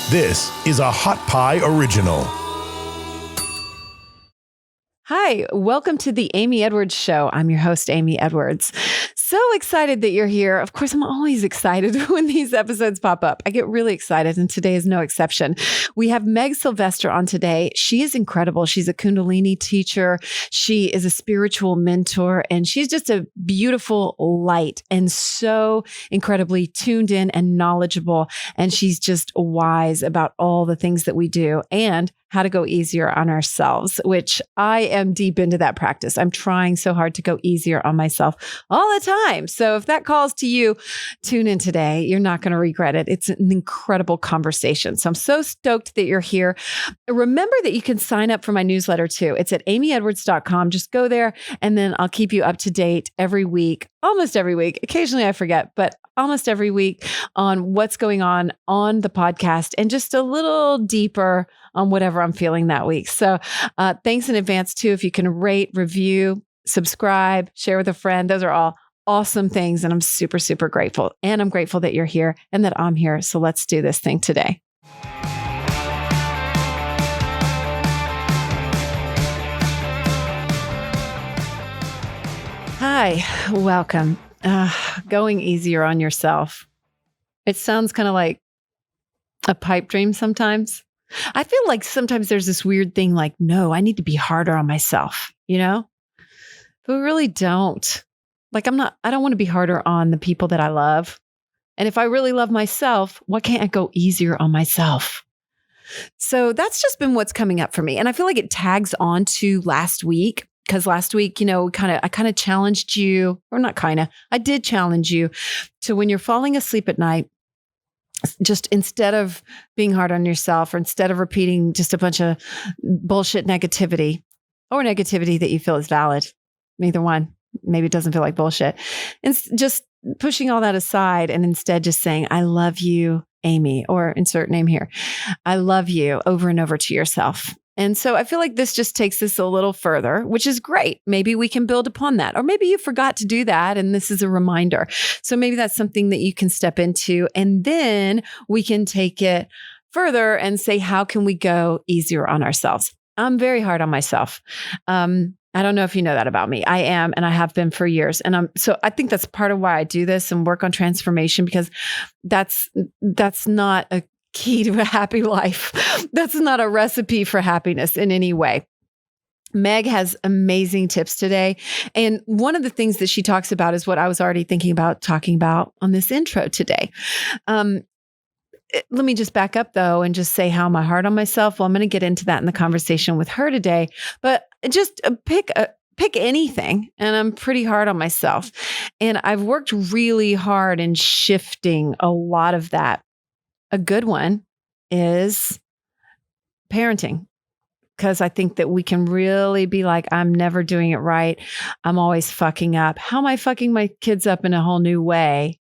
This is a Hot Pie Original. Hi, welcome to the Amy Edwards Show. I'm your host, Amy Edwards. So excited that you're here. Of course, I'm always excited when these episodes pop up. I get really excited, and today is no exception. We have Meg Sylvester on today. She is incredible. She's a Kundalini teacher. She is a spiritual mentor, and she's just a beautiful light and so incredibly tuned in and knowledgeable. And she's just wise about all the things that we do and how to go easier on ourselves, which I am deep into that practice. I'm trying so hard to go easier on myself all the time. So if that calls to you, tune in today. You're not going to regret it. It's an incredible conversation. So I'm so stoked that you're here. Remember that you can sign up for my newsletter too. It's at amyedwards.com. Just go there and then I'll keep you up to date every week, almost every week. Occasionally I forget, but almost every week on what's going on the podcast and just a little deeper on whatever I'm feeling that week. So thanks in advance too. If you can rate, review, subscribe, share with a friend, those are all awesome things. And I'm super, super grateful. And I'm grateful that you're here and that I'm here. So let's do this thing today. Hi, welcome. Going easier on yourself. It sounds kind of like a pipe dream sometimes. I feel like sometimes there's this weird thing like, no, I need to be harder on myself, but we really don't. Like I don't want to be harder on the people that I love. And if I really love myself, why can't I go easier on myself? So that's just been what's coming up for me. And I feel like it tags on to last week. Because last week, I kind of challenged you, or not kind of, I did challenge you to when you're falling asleep at night, just instead of being hard on yourself or instead of repeating just a bunch of bullshit negativity or negativity that you feel is valid, neither one, maybe it doesn't feel like bullshit, and just pushing all that aside and instead just saying, I love you, Amy, or insert name here. I love you over and over to yourself. And so I feel like this just takes this a little further, which is great. Maybe we can build upon that. Or maybe you forgot to do that and this is a reminder. So maybe that's something that you can step into. And then we can take it further and say, how can we go easier on ourselves? I'm very hard on myself. I don't know if you know that about me. I am, and I have been for years. And so I think that's part of why I do this and work on transformation, because that's not a key to a happy life. That's not a recipe for happiness in any way. Meg has amazing tips today. And one of the things that she talks about is what I was already thinking about talking about on this intro today. Let me just back up though and just say, how am I hard on myself? Well, I'm going to get into that in the conversation with her today, but just pick anything. And I'm pretty hard on myself. And I've worked really hard in shifting a lot of that. A good one is parenting, because I think that we can really be like, I'm never doing it right. I'm always fucking up. How am I fucking my kids up in a whole new way?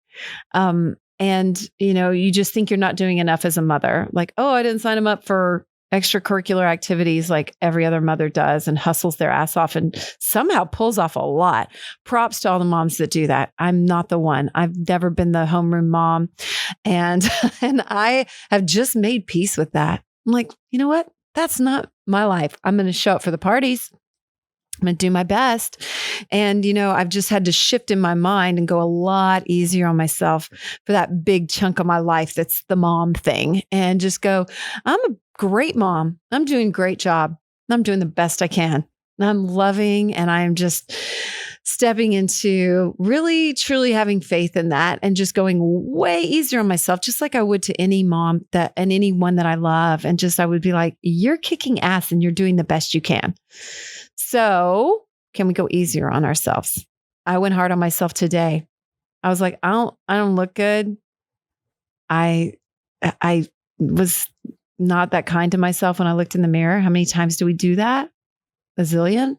And you just think you're not doing enough as a mother. Like, oh, I didn't sign them up for extracurricular activities like every other mother does and hustles their ass off and somehow pulls off a lot. Props to all the moms that do that. I'm not the one. I've never been the homeroom mom. And I have just made peace with that. I'm like, you know what? That's not my life. I'm going to show up for the parties. I'm going to do my best. And, I've just had to shift in my mind and go a lot easier on myself for that big chunk of my life that's the mom thing, and just go, I'm a great mom. I'm doing a great job. I'm doing the best I can. I'm loving, and I'm just stepping into really, truly having faith in that and just going way easier on myself, just like I would to any mom and anyone that I love. And just, I would be like, you're kicking ass and you're doing the best you can. So can we go easier on ourselves? I went hard on myself today. I was like, I don't look good. I was not that kind to myself when I looked in the mirror. How many times do we do that? A zillion.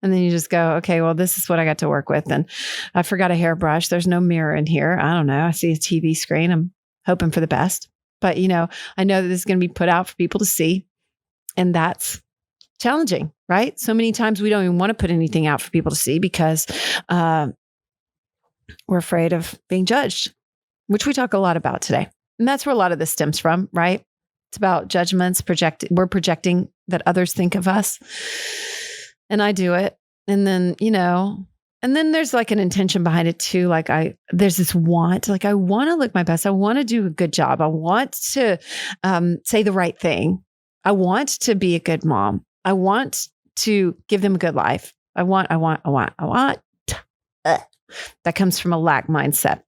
And then you just go, okay, well, this is what I got to work with. And I forgot a hairbrush. There's no mirror in here. I don't know. I see a TV screen. I'm hoping for the best. But, I know that this is going to be put out for people to see. And that's challenging, right? So many times we don't even want to put anything out for people to see because we're afraid of being judged, which we talk a lot about today. And that's where a lot of this stems from, right? It's about judgments, we're projecting that others think of us. And I do it. And then, and then there's like an intention behind it too. Like there's this want, like I want to look my best. I want to do a good job. I want to say the right thing. I want to be a good mom. I want to give them a good life. I want. That comes from a lack mindset.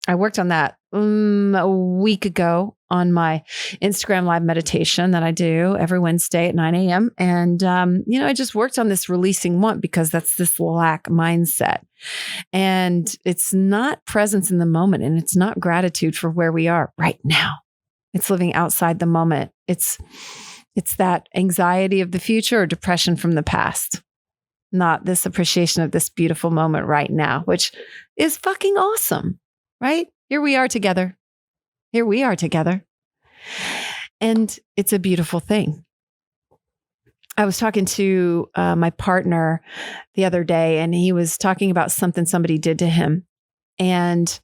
I worked on that a week ago on my Instagram live meditation that I do every Wednesday at 9 a.m. And, I just worked on this releasing want because that's this lack mindset. And it's not presence in the moment, and it's not gratitude for where we are right now. It's living outside the moment. It's that anxiety of the future or depression from the past, not this appreciation of this beautiful moment right now, which is fucking awesome. Right? Here we are together. And it's a beautiful thing. I was talking to my partner the other day, and he was talking about something somebody did to him. And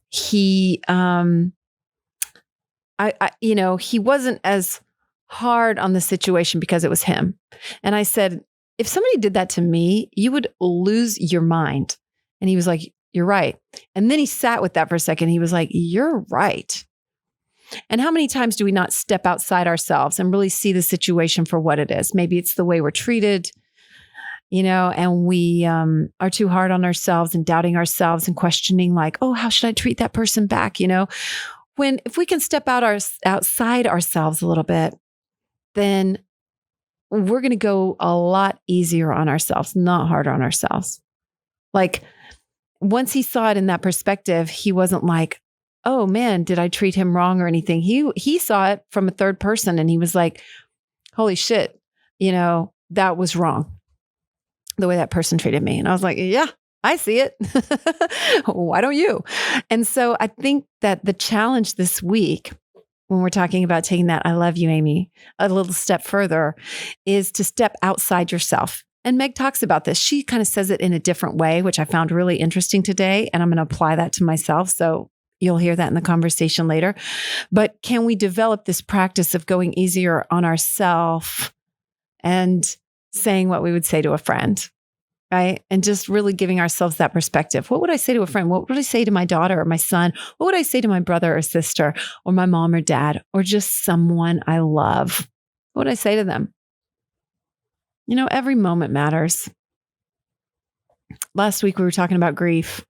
he, he wasn't as hard on the situation because it was him. And I said, if somebody did that to me, you would lose your mind. And he was like, you're right. And then he sat with that for a second. He was like, you're right. And how many times do we not step outside ourselves and really see the situation for what it is? Maybe it's the way we're treated, and we are too hard on ourselves and doubting ourselves and questioning like, oh, how should I treat that person back? When if we can step outside ourselves a little bit, then we're going to go a lot easier on ourselves, not harder on ourselves. Like, once he saw it in that perspective, he wasn't like, oh man, did I treat him wrong or anything? He saw it from a third person, and he was like, holy shit, that was wrong, the way that person treated me. And I was like, yeah, I see it. Why don't you? And so I think that the challenge this week, when we're talking about taking that, I love you, Amy, a little step further, is to step outside yourself. And Meg talks about this. She kind of says it in a different way, which I found really interesting today. And I'm going to apply that to myself. So you'll hear that in the conversation later. But can we develop this practice of going easier on ourselves and saying what we would say to a friend, right? And just really giving ourselves that perspective. What would I say to a friend? What would I say to my daughter or my son? What would I say to my brother or sister or my mom or dad or just someone I love? What would I say to them? Every moment matters. Last week, we were talking about grief,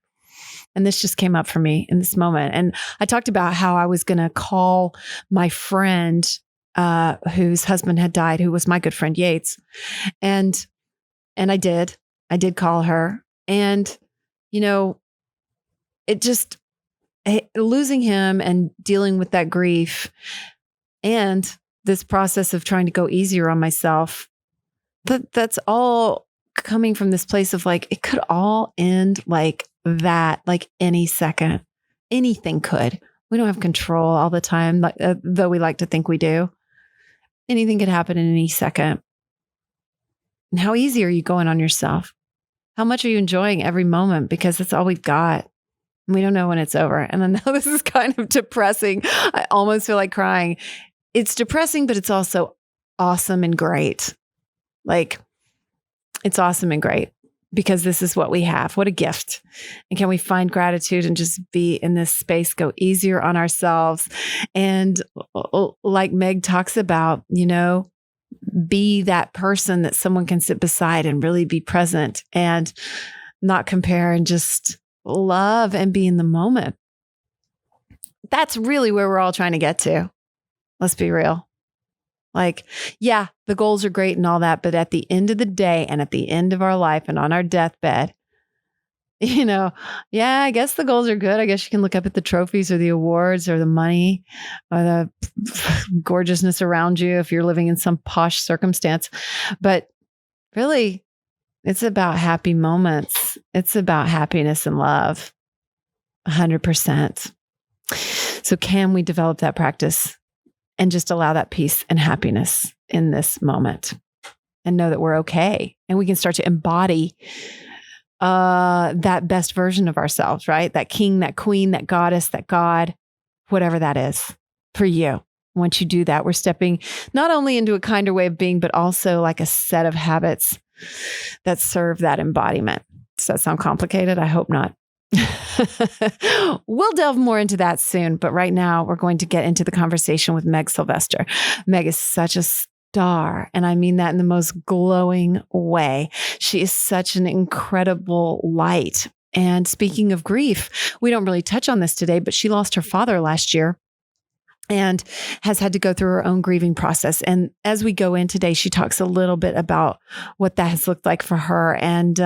and this just came up for me in this moment. And I talked about how I was going to call my friend whose husband had died, who was my good friend Yates. And I did call her. And, losing him and dealing with that grief and this process of trying to go easier on myself, that's all coming from this place of like, it could all end like that, like any second. Anything could. We don't have control all the time, though we like to think we do. Anything could happen in any second. And how easy are you going on yourself? How much are you enjoying every moment? Because that's all we've got. We don't know when it's over. And I know this is kind of depressing. I almost feel like crying. It's depressing, but it's also awesome and great. Like, it's awesome and great because this is what we have. What a gift. And can we find gratitude and just be in this space, go easier on ourselves? And like Meg talks about, be that person that someone can sit beside and really be present and not compare and just love and be in the moment. That's really where we're all trying to get to. Let's be real. Like, yeah, the goals are great and all that, but at the end of the day and at the end of our life and on our deathbed, yeah, I guess the goals are good. I guess you can look up at the trophies or the awards or the money or the gorgeousness around you if you're living in some posh circumstance. But really, it's about happy moments. It's about happiness and love, 100%. So can we develop that practice and just allow that peace and happiness in this moment and know that we're okay? And we can start to embody that best version of ourselves, right? That king, that queen, that goddess, that God, whatever that is for you. once you do that, we're stepping not only into a kinder way of being, but also like a set of habits that serve that embodiment. Does that sound complicated? I hope not. We'll delve more into that soon. But right now, we're going to get into the conversation with Meg Sylvester. Meg is such a star, and I mean that in the most glowing way. She is such an incredible light. And speaking of grief, we don't really touch on this today, but she lost her father last year and has had to go through her own grieving process. And as we go in today, she talks a little bit about what that has looked like for her. And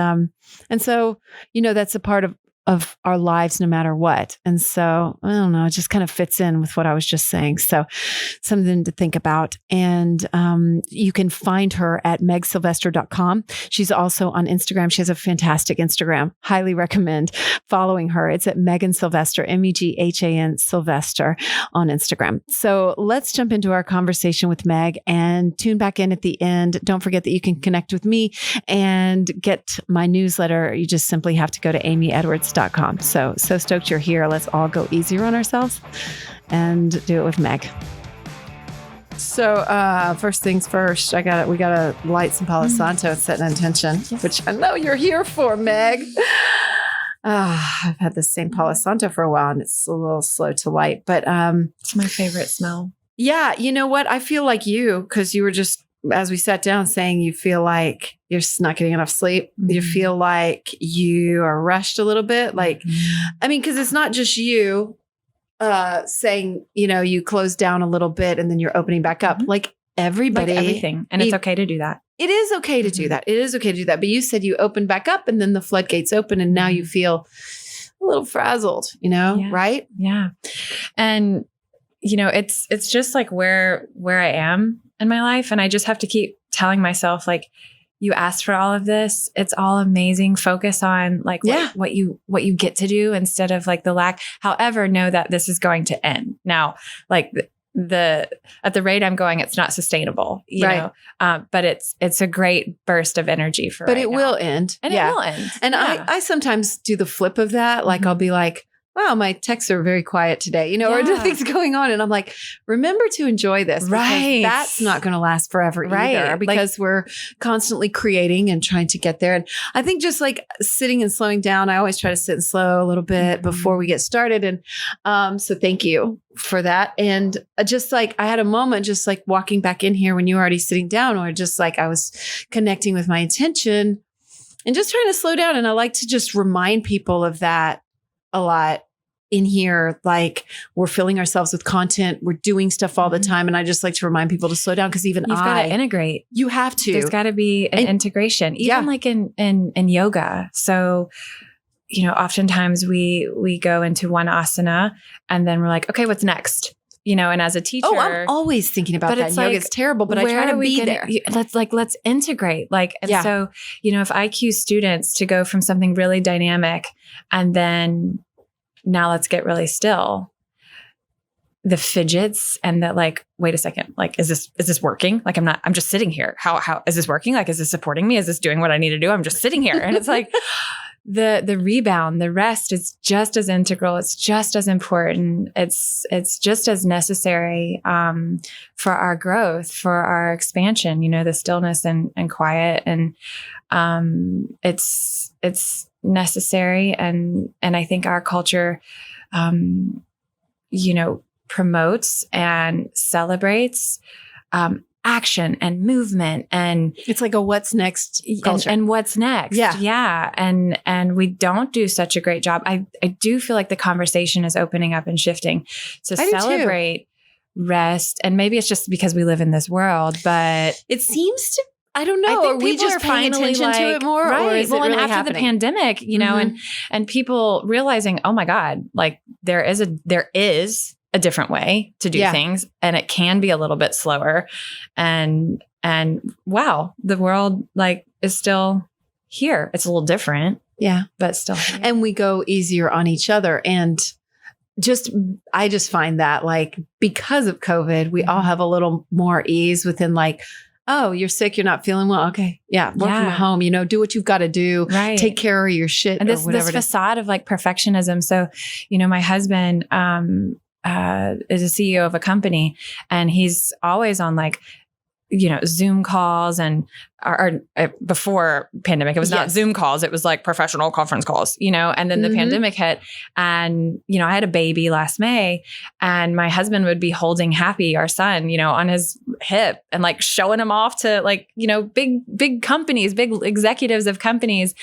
so, that's a part of our lives no matter what. And so, I don't know, it just kind of fits in with what I was just saying. So something to think about. And you can find her at megsylvester.com. She's also on Instagram. She has a fantastic Instagram. Highly recommend following her. It's at Megan Sylvester, Meghan Sylvester on Instagram. So let's jump into our conversation with Meg and tune back in at the end. Don't forget that you can connect with me and get my newsletter. You just simply have to go to amyedwards.com. So stoked you're here. Let's all go easier on ourselves and do it with Meg. So first things first, we gotta light some Palo Santo and set an intention, which I know you're here for, Meg. I've had the same Palo Santo for a while and it's a little slow to light, but it's my favorite smell. Yeah, you know what? I feel like you, because you were just, as we sat down, saying you feel like you're not getting enough sleep. Mm-hmm. You feel like you are rushed a little bit. Like, I mean, because it's not just you saying, you close down a little bit and then you're opening back up. Like everybody. Like everything. And it's okay to do that. It is okay to do that. It is okay to do that. But you said you opened back up and then the floodgates open and now you feel a little frazzled, right? Yeah. And, it's just like where I am in my life. And I just have to keep telling myself, like, you asked for all of this. It's all amazing. Focus on like what you get to do instead of like the lack. However, know that this is going to end. Now, like at the rate I'm going, it's not sustainable, you know. But it's a great burst of energy for. But it will end. And it will end. And I sometimes do the flip of that. Like I'll be like, wow, my texts are very quiet today, or nothing's going on. And I'm like, remember to enjoy this. Right. That's not going to last forever either because we're constantly creating and trying to get there. And I think just like sitting and slowing down, I always try to sit and slow a little bit before we get started. And so thank you for that. And just like I had a moment just like walking back in here when you were already sitting down, or just like I was connecting with my intention and just trying to slow down. And I like to just remind people of that a lot in here. Like we're filling ourselves with content. We're doing stuff all the time. And I just like to remind people to slow down because even you've got to integrate. You have to. There's got to be an integration, even like in yoga. So, oftentimes we go into one asana and then we're like, okay, what's next? And as a teacher, I'm always thinking about that. Yoga is terrible, but I try to be there. Let's integrate. So, if I cue students to go from something really dynamic and then now let's get really still. The fidgets and that like, wait a second, like, is this working? Like, I'm just sitting here. How is this working? Like, is this supporting me? Is this doing what I need to do? I'm just sitting here. And it's like the rebound, the rest is just as integral. It's just as important. It's just as necessary, for our growth, for our expansion, the stillness and quiet. And, it's necessary. And I think our culture, promotes and celebrates, action and movement. And it's like a what's next culture. And what's next. Yeah. And we don't do such a great job. I do feel like the conversation is opening up and shifting to celebrate rest. And maybe it's just because we live in this world, but it seems to, I don't know. Are we just paying attention to it more? Right. Or is it really and after happening? The pandemic, and people realizing, oh my God, like there is a different way to do things, and it can be a little bit slower. And wow, the world like is still here. It's a little different. Yeah. But still here. And we go easier on each other. And I just find that like because of COVID, we all have a little more ease within like, oh, you're sick, you're not feeling well. Okay. Yeah. Work from home, do what you've got to do. Right. Take care of your shit. And this facade of like perfectionism. So, my husband, is a CEO of a company, and he's always on like, Zoom calls and or before pandemic, it was not Zoom calls. It was like professional conference calls, and then the pandemic hit, and, I had a baby last May, and my husband would be holding Happy, our son, on his hip and like showing him off to like, big companies, big executives of companies.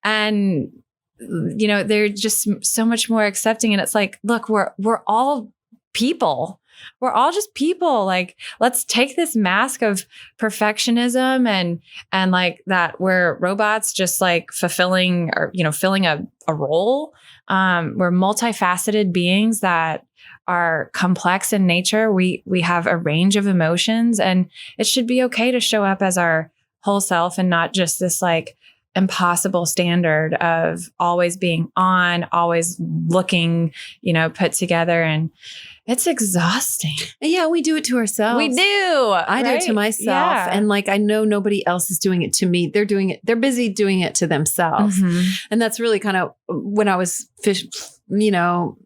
And, they're just so much more accepting. And it's like, look, we're all people. We're all just people. Like, let's take this mask of perfectionism and like that we're robots just like fulfilling or, filling a role. We're multifaceted beings that are complex in nature. We have a range of emotions, and it should be okay to show up as our whole self and not just this like impossible standard of always being on, always looking, put together. And it's exhausting. Yeah, we do it to ourselves. We do. I do it to myself. Yeah. And like, I know nobody else is doing it to me. They're doing it. They're busy doing it to themselves. Mm-hmm. And that's really kind of when I was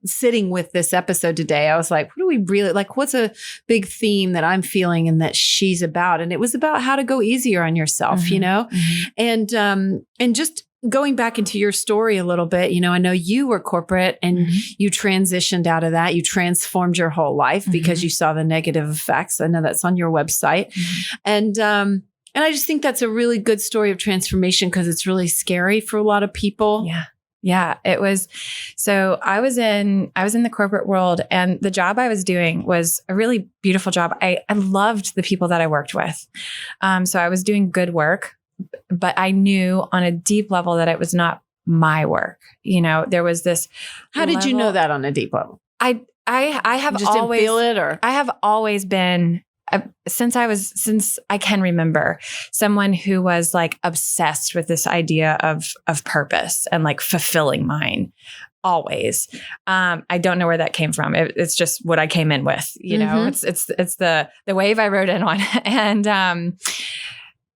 sitting with this episode today, I was like, what do we really like? What's a big theme that I'm feeling and that she's about? And it was about how to go easier on yourself, Mm-hmm. and just going back into your story a little bit, I know you were corporate and you transitioned out of that. You transformed your whole life because you saw the negative effects. I know that's on your website. And I just think that's a really good story of transformation because it's really scary for a lot of people. Yeah. Yeah, it was. So I was in the corporate world, and the job I was doing was a really beautiful job. I loved the people that I worked with. So I was doing good work, but I knew on a deep level that it was not my work. There was this. How did you know that on a deep level? I have you just always didn't feel it, or I have always been. Since I can remember, someone who was like obsessed with this idea of purpose and like fulfilling mine always. I don't know where that came from. It's just what I came in with, it's the wave I rode in on. And,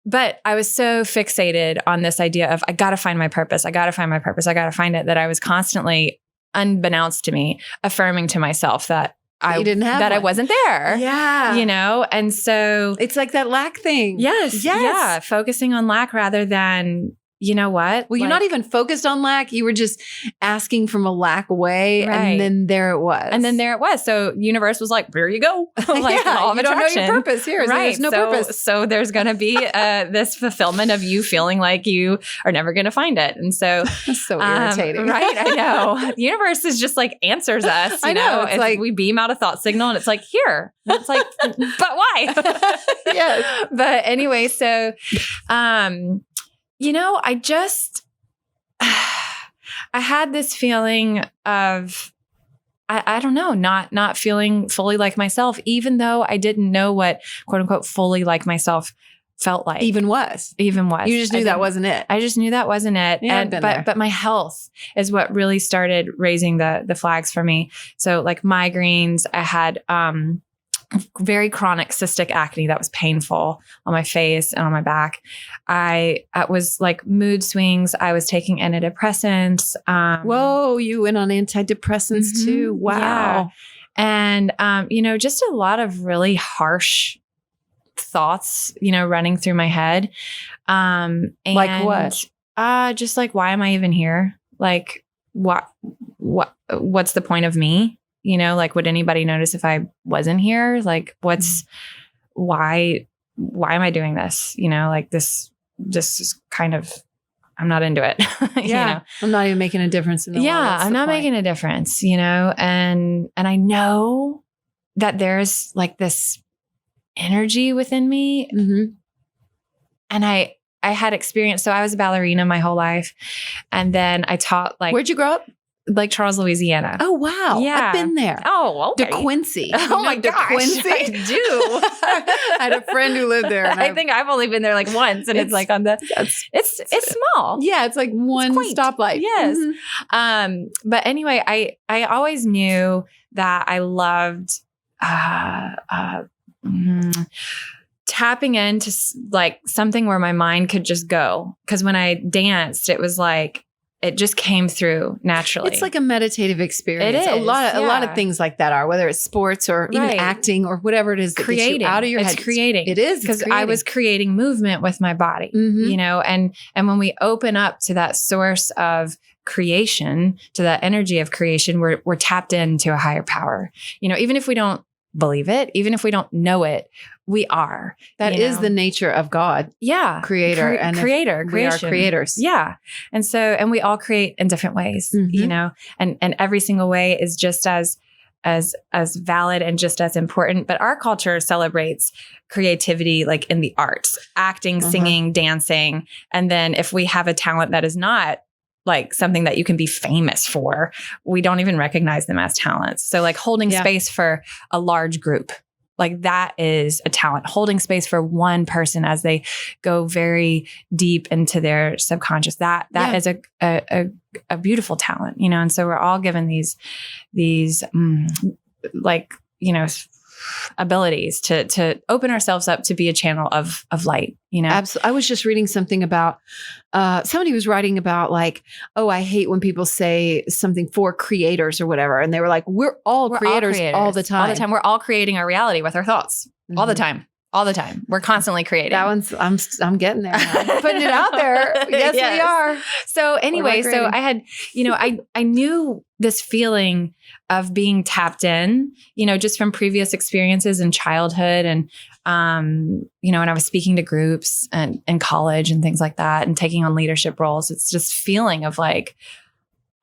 but I was so fixated on this idea of, I got to find my purpose. I got to find my purpose. I got to find it, that I was constantly, unbeknownst to me, affirming to myself that I wasn't there. Yeah. And so it's like that lack thing. Yes. Yeah. Focusing on lack rather than, you know what? Well, you're not even focused on lack. You were just asking from a lack away. Right. And then there it was. So universe was like, there you go. Like law of you don't know attraction. your purpose here. So there's no purpose. So there's going to be this fulfillment of you feeling like you are never going to find it. And so that's so irritating. Right. I know. The universe is just like answers us. I know. It's like we beam out a thought signal and it's like, here. And it's like, but why? Yes. But anyway, so, I just, I had this feeling of, I don't know, not feeling fully like myself, even though I didn't know what quote unquote fully like myself felt like. Even was. You just knew that wasn't it. I just knew that wasn't it. Yeah, but my health is what really started raising the flags for me. So like migraines, I had, very chronic cystic acne that was painful on my face and on my back. I was like mood swings. I was taking antidepressants. Whoa, you went on antidepressants too. Wow. Yeah. And, just a lot of really harsh thoughts, running through my head. And like what? Just like, why am I even here? Like, what's the point of me? Like, would anybody notice if I wasn't here? Like, why am I doing this? Like this is kind of, I'm not into it. Yeah. I'm not even making a difference in the world. Yeah. I'm not making a difference, and I know that there's like this energy within me. And I had experience. So I was a ballerina my whole life. And then I taught like, where'd you grow up? Like Charles, Louisiana. Oh, wow. Yeah. I've been there. Oh, okay. DeQuincy. Oh my gosh. DeQuincy? I do. I had a friend who lived there. And I think I've only been there like once, and it's like on the, it's small. Yeah. It's like one stoplight. Yes. But anyway, I always knew that I loved, tapping into like something where my mind could just go. Cause when I danced, it was like, it just came through naturally. It's like a meditative experience. It is. A lot of things like that are, whether it's sports or even acting or whatever it is that gets you out of your head. It's creating. It is. Because I was creating movement with my body, you know, and when we open up to that source of creation, to that energy of creation, we're tapped into a higher power. You know, even if we don't believe it, even if we don't know it, we are. That is the nature of God. Yeah. Creator. And creation. We are creators. Yeah. And we all create in different ways, you know, and every single way is just as valid and just as important. But our culture celebrates creativity, like in the arts, acting, singing, dancing. And then if we have a talent that is not like something that you can be famous for, we don't even recognize them as talents. So like holding space for a large group, like that is a talent. Holding space for one person as they go very deep into their subconscious, that is a beautiful talent, you know? And so we're all given these like, you know, abilities to open ourselves up to be a channel of light, you know? Absolutely. I was just reading something about, somebody was writing about like, oh, I hate when people say something for creators or whatever. And they were like, we're all creators all the time. All the time. We're all creating our reality with our thoughts all the time. All the time. We're constantly creating. That one's, I'm getting there. I'm putting it out there. Yes, we are. So anyway, so I had, you know, I knew this feeling of being tapped in, you know, just from previous experiences in childhood and, you know, when I was speaking to groups and in college and things like that and taking on leadership roles, it's just feeling of like,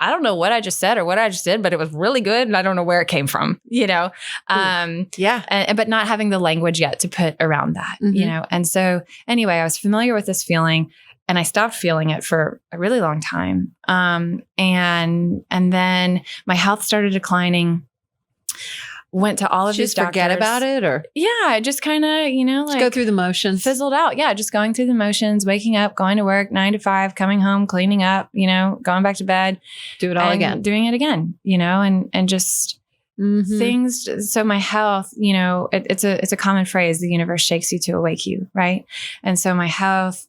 I don't know what I just said or what I just did, but it was really good. And I don't know where it came from, you know? But not having the language yet to put around that, you know? And so anyway, I was familiar with this feeling and I stopped feeling it for a really long time. And then my health started declining. Went to all of these doctors. Forget about it or? Yeah, just kind of, you know, like. Just go through the motions. Fizzled out. Yeah, just going through the motions, waking up, going to work, 9 to 5, coming home, cleaning up, you know, going back to bed. Do it all again. Doing it again, you know, and just things. So my health, you know, it's a common phrase, the universe shakes you to awake you, right? And so my health,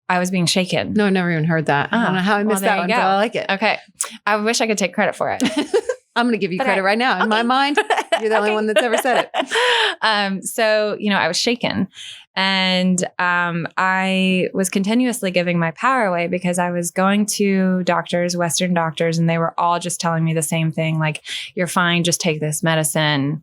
I was being shaken. No, I've never even heard that. I don't know how I missed that one, but I like it. Okay. I wish I could take credit for it. I'm going to give you credit right now. In my mind, you're the only one that's ever said it. So, you know, I was shaken and I was continuously giving my power away because I was going to doctors, Western doctors, and they were all just telling me the same thing. Like, you're fine. Just take this medicine.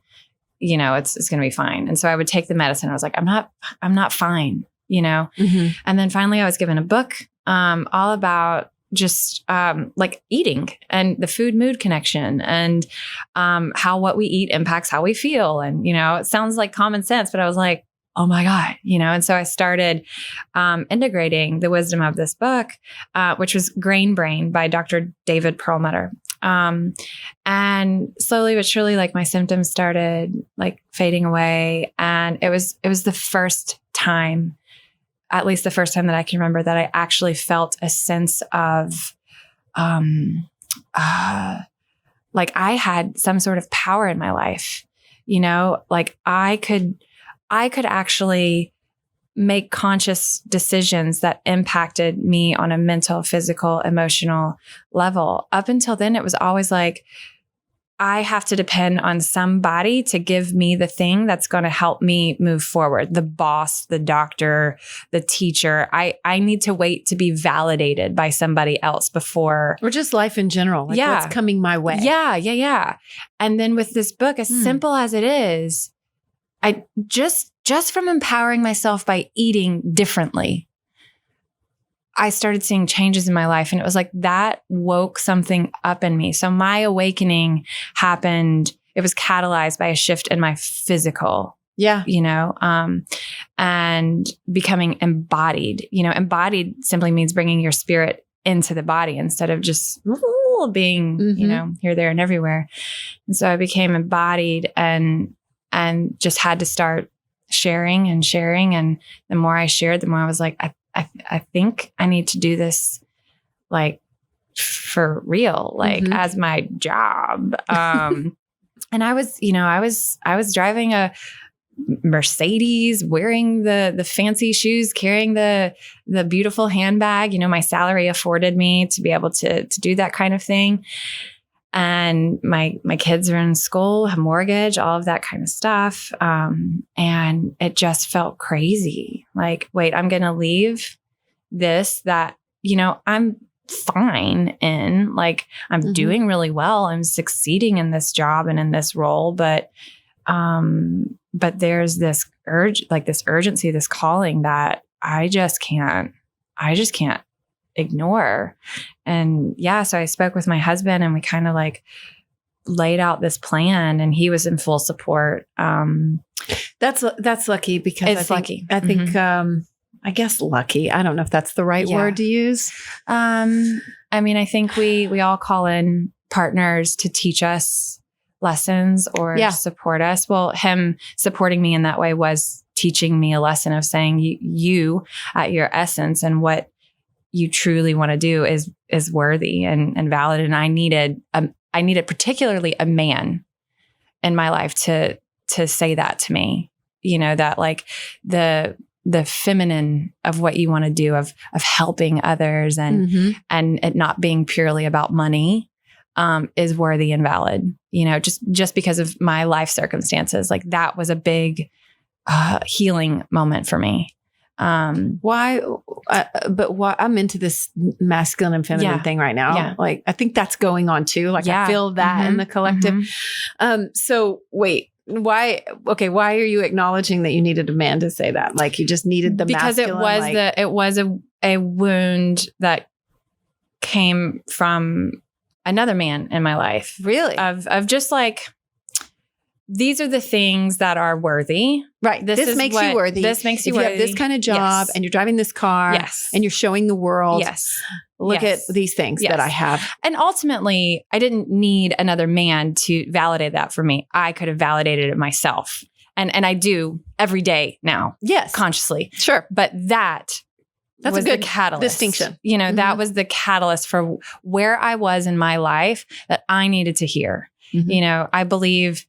You know, it's going to be fine. And so I would take the medicine. I was like, I'm not fine, you know? And then finally I was given a book all about just like eating and the food mood connection and how what we eat impacts how we feel. And, you know, it sounds like common sense, but I was like, oh my God, you know? And so I started integrating the wisdom of this book, which was Grain Brain by Dr. David Perlmutter. And slowly but surely, like my symptoms started like fading away. And it was the first time, at least the first time that I can remember, that I actually felt a sense of, like I had some sort of power in my life, you know, like I could actually make conscious decisions that impacted me on a mental, physical, emotional level. Up until then, it was always like, I have to depend on somebody to give me the thing that's going to help me move forward. The boss, the doctor, the teacher. I need to wait to be validated by somebody else before. Or just life in general. Like what's coming my way. Yeah. And then with this book, as simple as it is, I just from empowering myself by eating differently, I started seeing changes in my life. And it was like that woke something up in me. So my awakening happened. It was catalyzed by a shift in my physical, you know, and becoming embodied. You know, embodied simply means bringing your spirit into the body instead of just being, you know, here, there, and everywhere. And so I became embodied and just had to start sharing. And the more I shared, the more I was like, I think I need to do this like for real, like as my job. And I was, you know, I was driving a Mercedes, wearing the fancy shoes, carrying the beautiful handbag. You know, my salary afforded me to be able to do that kind of thing. And my kids are in school, have mortgage, all of that kind of stuff. And it just felt crazy. Like, wait, I'm going to leave this that, you know, I'm fine in, like, I'm doing really well. I'm succeeding in this job and in this role, but there's this urgency, this calling that I just can't ignore. And yeah, so I spoke with my husband and we kind of like laid out this plan, and he was in full support. That's lucky, because It's lucky. I think, I guess lucky. I don't know if that's the right word to use. I mean, I think we all call in partners to teach us lessons or support us. Well, him supporting me in that way was teaching me a lesson of saying you at your essence and what you truly want to do is worthy and valid. And I needed particularly a man in my life to say that to me, you know, that like the feminine of what you want to do, of helping others and it not being purely about money, is worthy and valid, you know, just because of my life circumstances. Like that was a big, healing moment for me. Why I'm into this masculine and feminine thing right now. Yeah. Like, I think that's going on too. Like I feel that in the collective. So wait, why are you acknowledging that you needed a man to say that? Like you just needed the because masculine, it was a wound that came from another man in my life. Really? Of just like, these are the things that are worthy. Right. This makes you worthy. This makes you if worthy. You have this kind of job and you're driving this car and you're showing the world. Yes. Look at these things that I have. And ultimately, I didn't need another man to validate that for me. I could have validated it myself. And I do every day now. Yes. Consciously. Sure. But that's was a good the catalyst. distinction. You know, that was the catalyst for where I was in my life that I needed to hear. You know, I believe,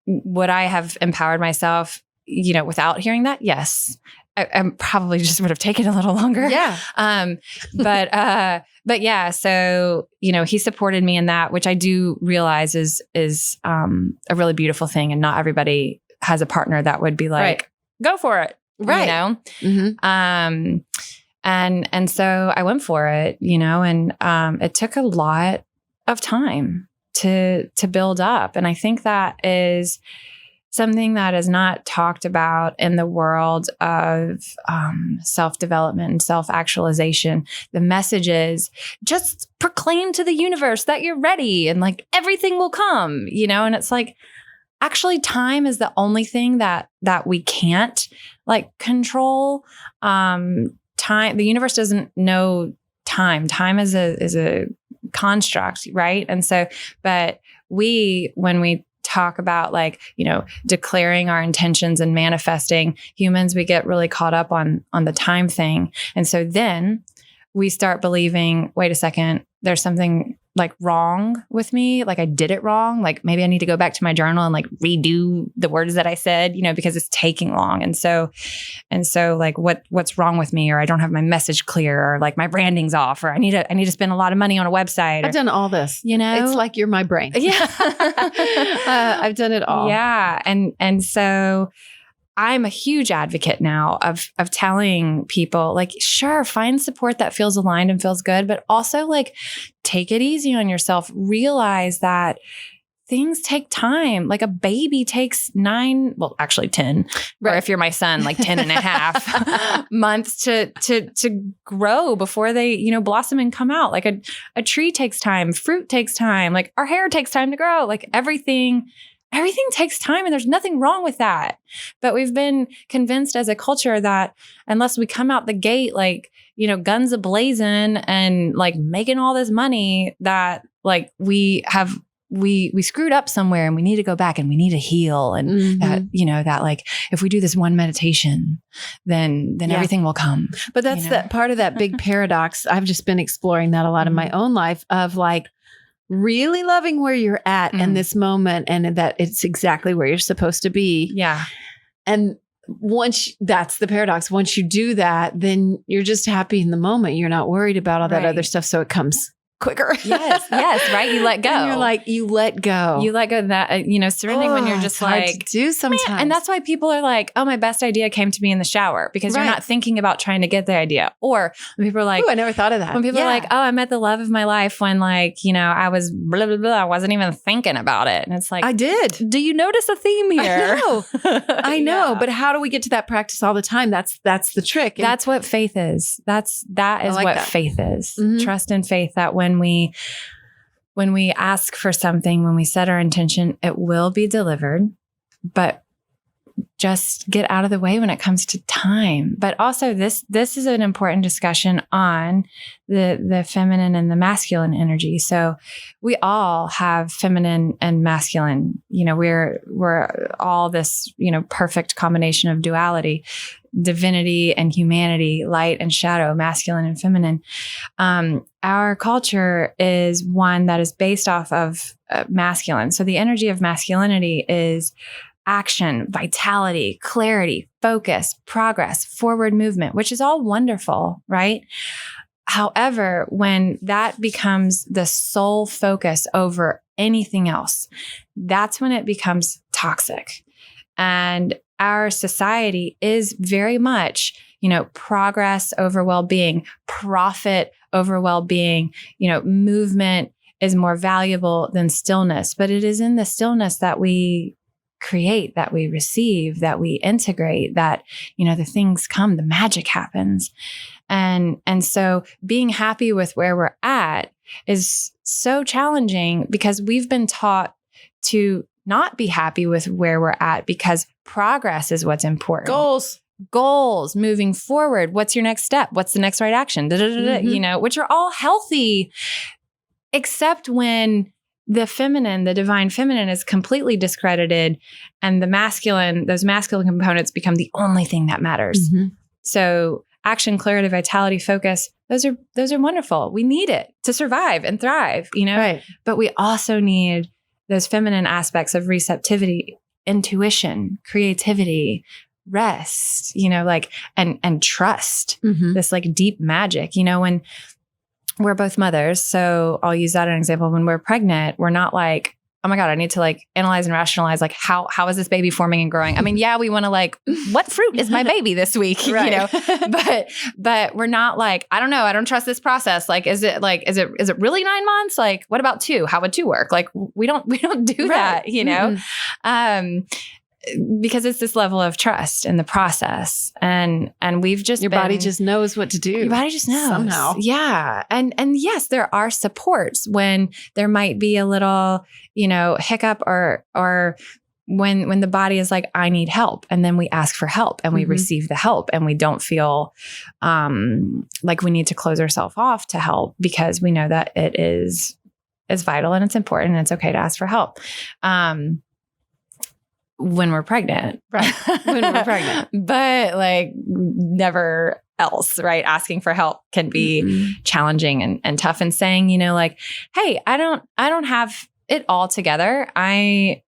would I have empowered myself, you know, without hearing that? Yes. I probably just would have taken a little longer. Yeah. But yeah, so, you know, he supported me in that, which I do realize is a really beautiful thing. And not everybody has a partner that would be like, go for it. Right. You know? And so I went for it, you know, and it took a lot of time to build up. And I think that is something that is not talked about in the world of self-development and self-actualization. The message is just proclaim to the universe that you're ready and like everything will come, you know? And it's like, actually time is the only thing that we can't like control. Time, the universe doesn't know time. Time is a construct, right? And so, but when we talk about like, you know, declaring our intentions and manifesting, humans, we get really caught up on the time thing. And so then we start believing, wait a second, there's something like wrong with me. Like I did it wrong. Like maybe I need to go back to my journal and like redo the words that I said, you know, because it's taking long. And so like what's wrong with me, or I don't have my message clear, or like my branding's off, or I need to spend a lot of money on a website. I've done all this, you know, it's like you're my brain. Yeah. I've done it all. Yeah. And so I'm a huge advocate now of telling people like, sure, find support that feels aligned and feels good, but also like take it easy on yourself. Realize that things take time. Like a baby takes 10, right. Or if you're my son, like 10 and a half months to grow before they, you know, blossom and come out. Like a tree takes time, fruit takes time, like our hair takes time to grow, like everything takes time, and there's nothing wrong with that. But we've been convinced as a culture that unless we come out the gate, like, you know, guns a-blazing and like making all this money, that like we screwed up somewhere and we need to go back and we need to heal. And that, you know, that like, if we do this one meditation, then everything will come. But that's that part of that big paradox. I've just been exploring that a lot in my own life of like, really loving where you're at in this moment, and that it's exactly where you're supposed to be. Yeah. And that's the paradox. Once you do that, then you're just happy in the moment. You're not worried about all that other stuff. So it comes quicker. Yes, right. You let go. And you're like, you let go. You let go of that, surrendering when you're just hard to do sometimes. Man. And that's why people are like, oh, my best idea came to me in the shower, because you're not thinking about trying to get the idea. Or when people are like, I never thought of that. When people are like, oh, I met the love of my life when I was blah, blah, blah. I wasn't even thinking about it. And it's like, I did. Do you notice a theme here? I know. But how do we get to that practice all the time? That's the trick. And that's what faith is. That is what faith is. Mm-hmm. Trust and faith that when we ask for something, when we set our intention, it will be delivered, but just get out of the way when it comes to time. But also this is an important discussion on the feminine and the masculine energy. So we all have feminine and masculine, we're all this, perfect combination of duality, divinity and humanity, light and shadow, masculine and feminine. Our culture is one that is based off of masculine. So the energy of masculinity is action, vitality, clarity, focus, progress, forward movement, which is all wonderful, right? However, when that becomes the sole focus over anything else, that's when it becomes toxic. And our society is very much, progress over well-being, profit over well-being, movement is more valuable than stillness. But it is in the stillness that we create, that we receive, that we integrate, that, the things come, the magic happens. And so being happy with where we're at is so challenging because we've been taught to not be happy with where we're at because progress is what's important. Goals, moving forward. What's your next step? What's the next right action? Mm-hmm. Which are all healthy, except when the feminine, the divine feminine is completely discredited and those masculine components become the only thing that matters. Mm-hmm. So action, clarity, vitality, focus, those are wonderful. We need it to survive and thrive, Right. But we also need those feminine aspects of receptivity, intuition, creativity, rest, and trust, mm-hmm. this deep magic, when we're both mothers. So I'll use that as an example. When we're pregnant, we're not like, oh my God, I need to analyze and rationalize, how is this baby forming and growing? I mean, yeah, we want to what fruit is my baby this week? Right. But we're not I don't know. I don't trust this process. Is it really 9 months? What about 2? How would 2 work? We don't do that, Mm-hmm. Because it's this level of trust in the process. And we've just Your body just knows what to do. Your body just knows. Somehow. Yeah. And yes, there are supports when there might be a little, hiccup or when the body is I need help. And then we ask for help and we mm-hmm. receive the help and we don't feel like we need to close ourselves off to help because we know that it is vital and it's important and it's okay to ask for help. When we're pregnant. Right. When we're pregnant. But never else, right? Asking for help can be mm-hmm. challenging and tough and saying, hey, I don't have it all together. I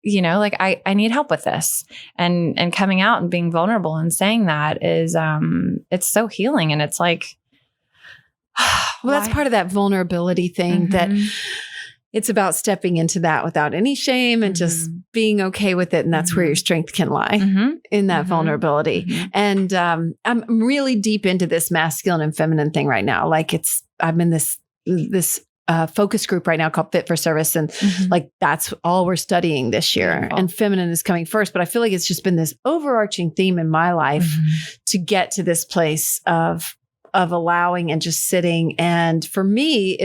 need help with this. And coming out and being vulnerable and saying that is, it's so healing. And it's well, that's part of that vulnerability thing mm-hmm. that it's about stepping into that without any shame and mm-hmm. just being okay with it. And that's mm-hmm. where your strength can lie mm-hmm. in that mm-hmm. vulnerability. Mm-hmm. And I'm really deep into this masculine and feminine thing right now. I'm in this focus group right now called Fit for Service. And mm-hmm. That's all we're studying this year. Beautiful. And feminine is coming first. But I feel like it's just been this overarching theme in my life mm-hmm. to get to this place of allowing and just sitting. And for me,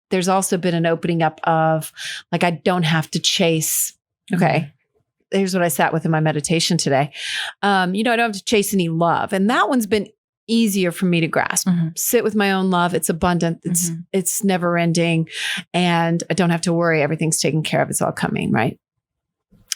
there's also been an opening up of I don't have to chase. Okay. Mm-hmm. Here's what I sat with in my meditation today. I don't have to chase any love. And that one's been easier for me to grasp. Mm-hmm. Sit with my own love. It's abundant. It's never ending. And I don't have to worry. Everything's taken care of. It's all coming. Right.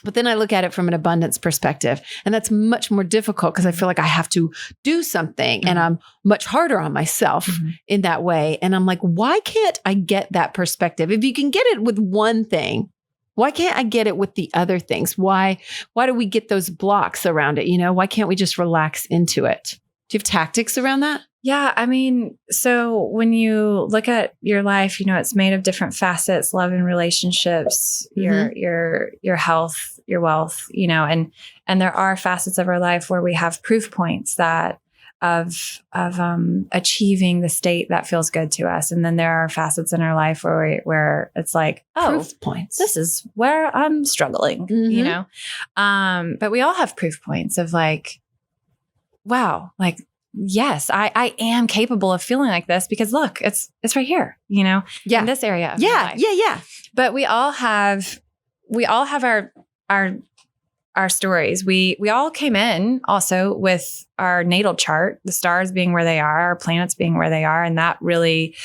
But then I look at it from an abundance perspective, and that's much more difficult because I feel like I have to do something mm-hmm. and I'm much harder on myself mm-hmm. in that way. And I'm why can't I get that perspective? If you can get it with one thing, Why can't I get it with the other things? Why do we get those blocks around it? Why can't we just relax into it? Do you have tactics around that? Yeah. I mean, so when you look at your life, it's made of different facets, love and relationships, your health, your wealth, and there are facets of our life where we have proof points that of achieving the state that feels good to us. And then there are facets in our life where it's like, proof points. This is where I'm struggling, but we all have proof points of like, wow, like, yes, I am capable of feeling like this because look, it's right here, in this area of my life. Yeah. But we all have our stories. We all came in also with our natal chart, the stars being where they are, our planets being where they are. And that really,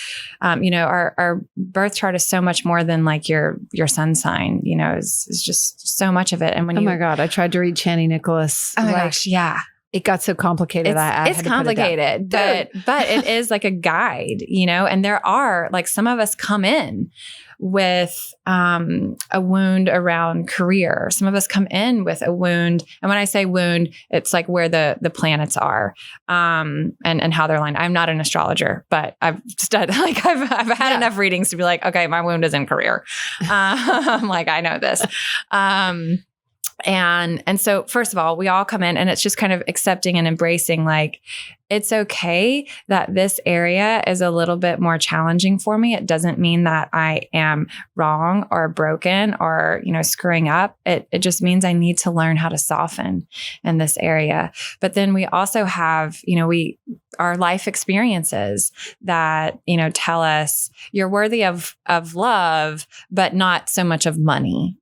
our birth chart is so much more than like your sun sign, is just so much of it. And when my God, I tried to read Channy Nicholas. Oh my gosh. Yeah. It got so complicated. It's complicated, but it is like a guide, and there are like some of us come in with a wound around career. Some of us come in with a wound. And when I say wound, it's like where the planets are and how they're lined. I'm not an astrologer, but I've studied, like I've had enough readings to be like, okay, my wound is in career. Like I know this. And so first of all, we all come in and it's just kind of accepting and embracing, like, it's okay that this area is a little bit more challenging for me. It doesn't mean that I am wrong or broken or, screwing up. It just means I need to learn how to soften in this area. But then we also have, our life experiences that, tell us you're worthy of love, but not so much of money,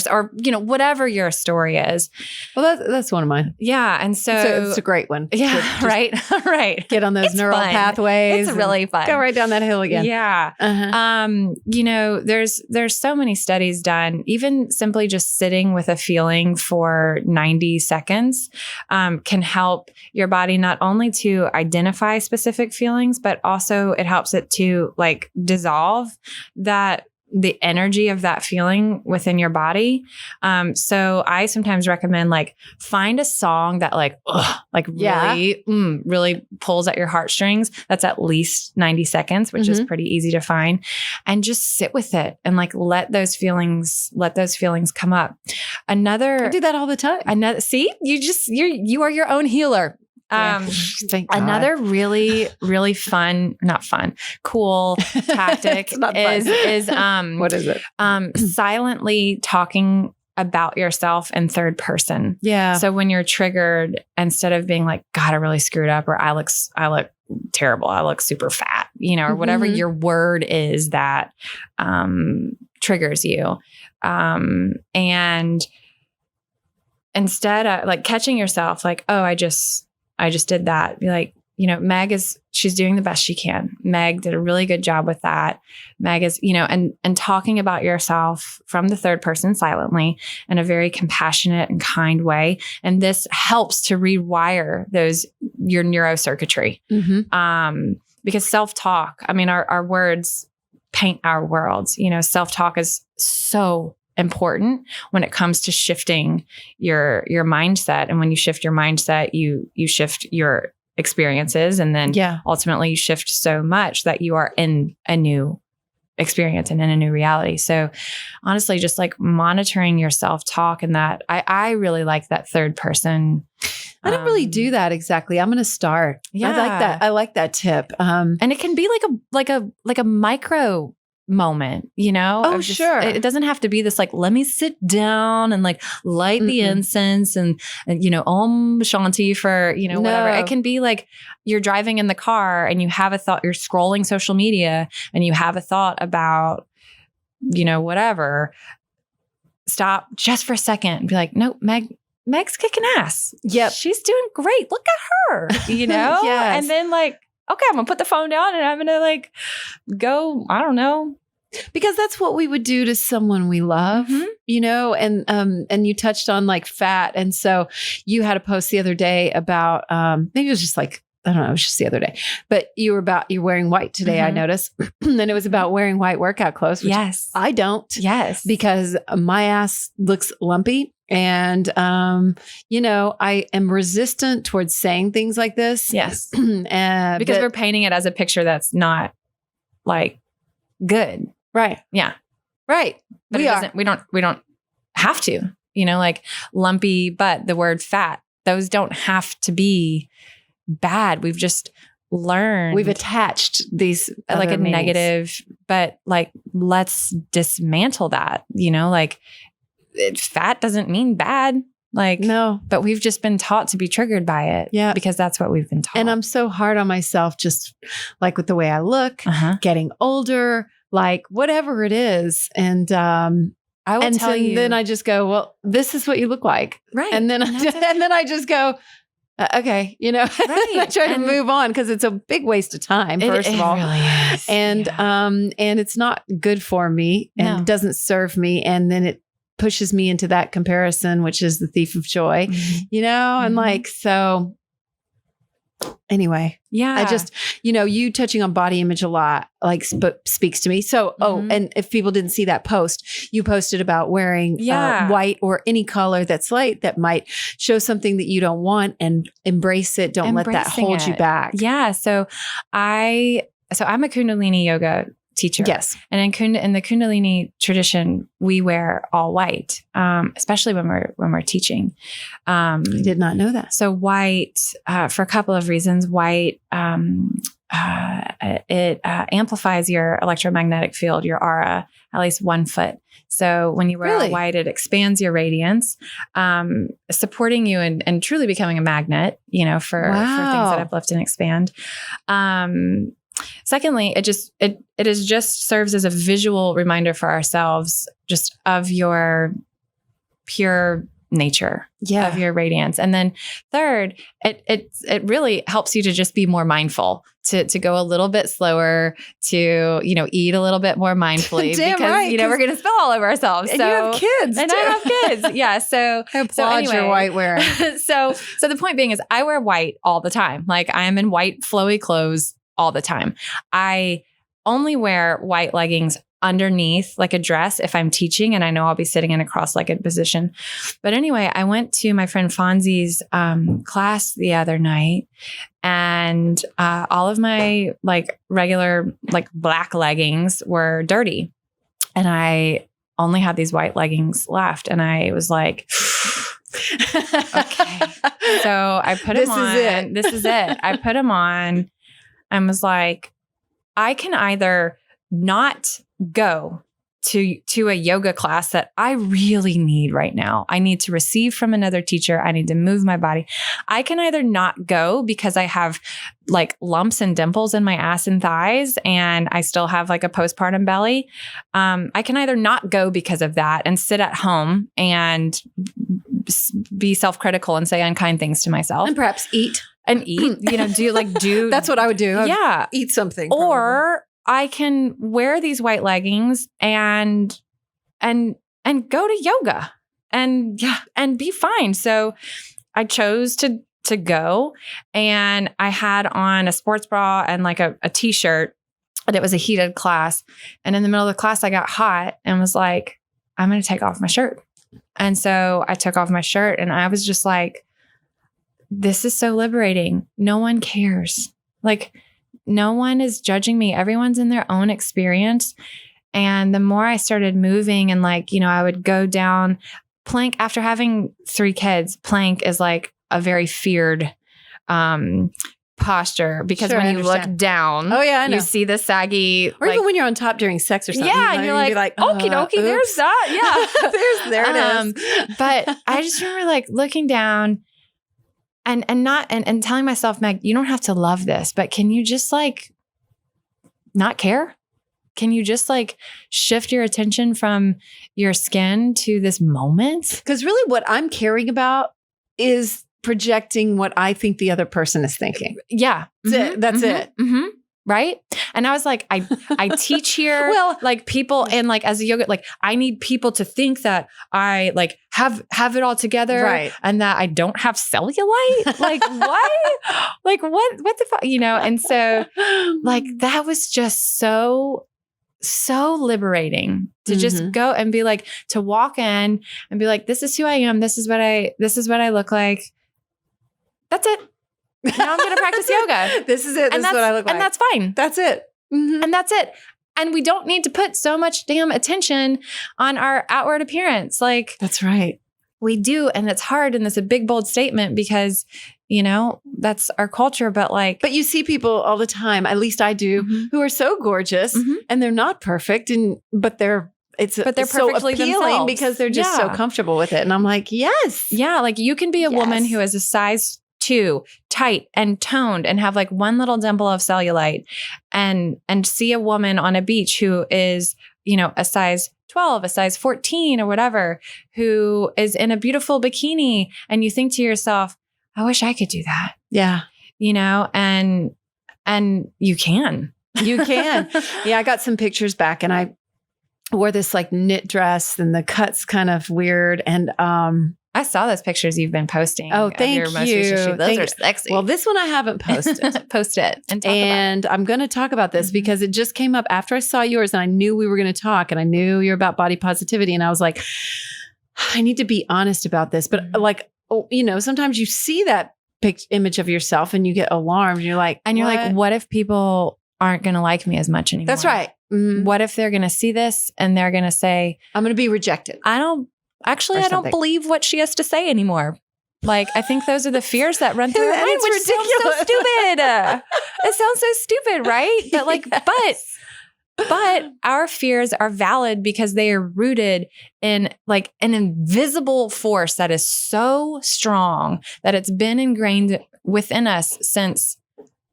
or whatever your story is. Well, that's one of mine. Yeah. And so it's a great one. Yeah. Right. Right. Get on those neural pathways. It's really fun. Go right down that hill again. Yeah. There's so many studies done, even simply just sitting with a feeling for 90 seconds, can help your body not only to identify specific feelings, but also it helps it to like dissolve the energy of that feeling within your body. So I sometimes recommend like find a song that really pulls at your heartstrings. That's at least 90 seconds, which is pretty easy to find, and just sit with it and like let those feelings come up. I do that all the time. See, you are your own healer. Thank God. Another really, really cool tactic is what is it? Silently talking about yourself in third person. Yeah. So when you're triggered, instead of being like, God, I really screwed up, or I look terrible, I look super fat, or whatever your word is that triggers you. And instead of like catching yourself like, oh, I just did that. Be like, Meg she's doing the best she can. Meg did a really good job with that. Meg is, and talking about yourself from the third person silently in a very compassionate and kind way. And this helps to rewire your neurocircuitry. Because self-talk, I mean, our words paint our worlds. Self-talk is so important when it comes to shifting your mindset. And when you shift your mindset, you shift your experiences. And then ultimately you shift so much that you are in a new experience and in a new reality. So honestly, just like monitoring your self-talk, and that I really like that third person. I don't really do that exactly. I'm going to start. Yeah. I like that. I like that tip. And it can be like a micro moment, Oh, sure. It doesn't have to be this like, let me sit down and like light the incense and Om Shanti for, whatever. It can be like you're driving in the car and you have a thought, you're scrolling social media and you have a thought about, whatever. Stop just for a second and be like, no, Meg's kicking ass. Yep. She's doing great. Look at her, Yes. And then like, okay, I'm going to put the phone down and I'm going to like go, I don't know. Because that's what we would do to someone we love, and you touched on like fat. And so you had a post the other day about, maybe it was just like don't know, it was just the other day, but you're wearing white today. I noticed. And then it was about wearing white workout clothes. Which Yes. I don't. Yes. Because my ass looks lumpy. And, I am resistant towards saying things like this. Yes. Because we're painting it as a picture that's not like good. Right. Yeah. Right. But we don't have to, like lumpy butt, the word fat, those don't have to be bad. We've just learned. We've attached these like a meanings. negative, but like, let's dismantle that, like fat doesn't mean bad. Like, no, but we've just been taught to be triggered by it. Yeah. Because that's what we've been taught. And I'm so hard on myself, just like with the way I look, getting older, like whatever it is. And, I will tell you. Then I just go, well, this is what you look like. Right. And then, I just go, okay, right. I try to move on because it's a big waste of time, first of all. It really is. And it's not good for me and it doesn't serve me. And then it pushes me into that comparison, which is the thief of joy, and like, so anyway, I just, you touching on body image a lot, like speaks to me. So, and if people didn't see that post, you posted about wearing white or any color that's light that might show something that you don't want, and embrace it. Don't let that hold you back. Yeah. So I'm a Kundalini yoga teacher. Yes. And in the Kundalini tradition, we wear all white, especially when we're teaching. I did not know that. So white, for a couple of reasons, white, it amplifies your electromagnetic field, your aura, at least 1 foot. So when you wear white, it expands your radiance, supporting you and truly becoming a magnet, for things that uplift and expand. Secondly, it just serves as a visual reminder for ourselves just of your pure nature, of your radiance. And then third, it really helps you to just be more mindful, to go a little bit slower, to, eat a little bit more mindfully. Damn because, right, we're going to spill all over ourselves. And you have kids and too. I have kids. Yeah. So I applaud your white wearing. so the point being is I wear white all the time. Like I am in white flowy clothes all the time. I only wear white leggings underneath like a dress if I'm teaching and I know I'll be sitting in a cross-legged position. But anyway, I went to my friend Fonzie's class the other night, and all of my like regular like black leggings were dirty. And I only had these white leggings left. And I was like, okay. So I put them on. This is it. I put them on and was like, I can either not go to a yoga class that I really need right now. I need to receive from another teacher. I need to move my body. I can either not go because I have like lumps and dimples in my ass and thighs, and I still have like a postpartum belly. I can either not go because of that and sit at home and be self-critical and say unkind things to myself. And perhaps eat. Do. That's what I would do. Yeah. Eat something. Or I can wear these white leggings and go to yoga and be fine. So I chose to go, and I had on a sports bra and like a t-shirt, and it was a heated class. And in the middle of the class, I got hot and was like, I'm going to take off my shirt. And so I took off my shirt, and I was just like, this is so liberating. No one cares. Like, no one is judging me. Everyone's in their own experience. And the more I started moving and I would go down plank after having 3 kids. Plank is like a very feared posture because when you look down, you see the saggy. Or even when you're on top during sex or something. Yeah. And you're like, okie dokie, there's that. Yeah. there it is. But I just remember like looking down and telling myself, Meg, you don't have to love this, but can you just like not care? Can you just like shift your attention from your skin to this moment? Because really what I'm caring about is projecting what I think the other person is thinking. Yeah. That's it. Mm-hmm. Right. And I was like, I teach here, Well, like people, and like as a yoga, like I need people to think that I like have it all together, Right. and that I don't have cellulite. Like what? Like what the fuck, And so like that was just so liberating to just go and be like, to walk in and be like, this is who I am. This is what I look like. That's it. Now I'm going to practice yoga. This is it. This is what I look like. And that's fine. That's it. Mm-hmm. And that's it. And we don't need to put so much damn attention on our outward appearance. Like, that's right. We do. And it's hard. And it's a big, bold statement because, that's our culture. But you see people all the time, at least I do, who are so gorgeous and they're not perfect. But they're perfectly so appealing themselves. because they're just so comfortable with it. And I'm like, yes. Yeah. Like you can be a woman who is a size 2, tight and toned, and have like one little dimple of cellulite, and see a woman on a beach who is, a size 12, a size 14 or whatever, who is in a beautiful bikini. And you think to yourself, I wish I could do that. Yeah. And you can. You can. Yeah. I got some pictures back and I wore this like knit dress and the cut's kind of weird. And, I saw those pictures you've been posting. Oh, thank your most recent shoot. Those are sexy. Well, this one I haven't posted. Post it and talk and I'm going to talk about this because it just came up after I saw yours and I knew we were going to talk and I knew you're about body positivity. And I was like, I need to be honest about this. But like, sometimes you see that image of yourself and you get alarmed. And you're like, what if people aren't going to like me as much anymore? That's right. Mm-hmm. What if they're going to see this and they're going to say, I'm going to be rejected. I don't believe what she has to say anymore. Like, I think those are the fears that run through her mind, which sounds so stupid. It sounds so stupid, right? But like, but our fears are valid because they are rooted in like an invisible force that is so strong that it's been ingrained within us since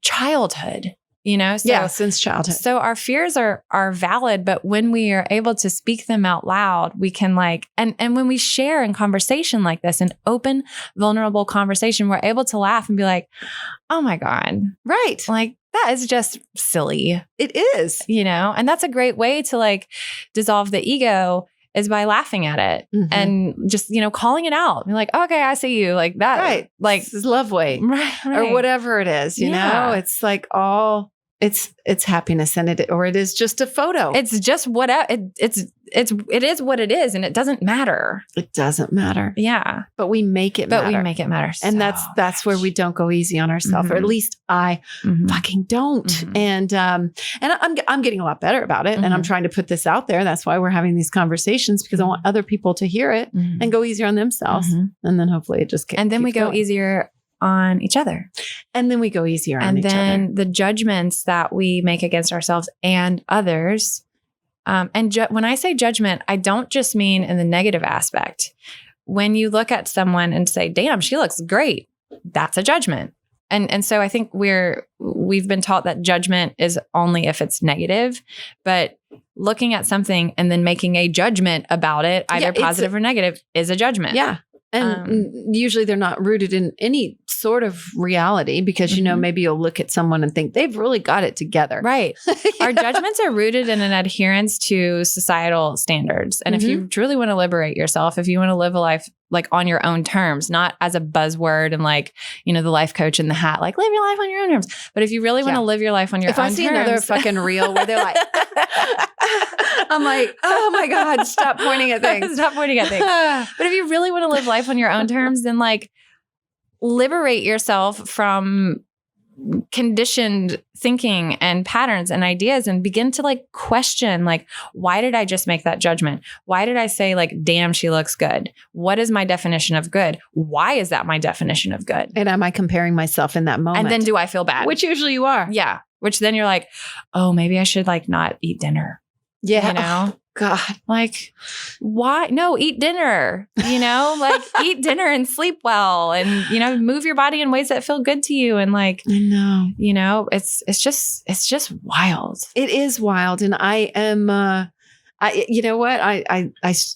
childhood. Since childhood. So our fears are valid, but when we are able to speak them out loud, we can and when we share in conversation like this, an open, vulnerable conversation, we're able to laugh and be like, oh my God. Right. Like that is just silly. It is. And that's a great way to dissolve the ego is by laughing at it and just, calling it out. You're like, okay, I see you like that. Right. Like this is love weight or whatever it is, you know, it's like it's happiness and it is just a photo. It's just it is what it is. And it doesn't matter. It doesn't matter. Yeah. But we make it matter. But we make it matter. And that's where we don't go easy on ourselves, or at least I fucking don't. And I'm getting a lot better about it. And I'm trying to put this out there. That's why we're having these conversations, because I want other people to hear it and go easier on themselves. And then hopefully it just and then we go going. Easier on each other. And then we go easier on each other. And then the judgments that we make against ourselves and others. When I say judgment, I don't just mean in the negative aspect. When you look at someone and say, damn, she looks great, that's a judgment. And so I think we've been taught that judgment is only if it's negative, but looking at something and then making a judgment about it, either positive or negative, is a judgment. Yeah. And usually they're not rooted in any sort of reality because, maybe you'll look at someone and think they've really got it together. Right. Our judgments are rooted in an adherence to societal standards. And if you truly want to liberate yourself, if you want to live a life like on your own terms, not as a buzzword and the life coach in the hat, like live your life on your own terms. But if you really want to live your life on your own terms. If I see another fucking reel where they're like, I'm like, oh my God, stop pointing at things. Stop pointing at things. But if you really want to live life on your own terms, then liberate yourself from conditioned thinking and patterns and ideas and begin to question, why did I just make that judgment? Why did I say damn, she looks good? What is my definition of good? Why is that my definition of good? And am I comparing myself in that moment? And then do I feel bad? Which usually you are. Yeah. Which then you're like, oh, maybe I should not eat dinner. Yeah. Oh, God. Why? No, eat dinner, eat dinner and sleep well and, move your body in ways that feel good to you. And I know, it's just wild. It is wild. And I am, you know what?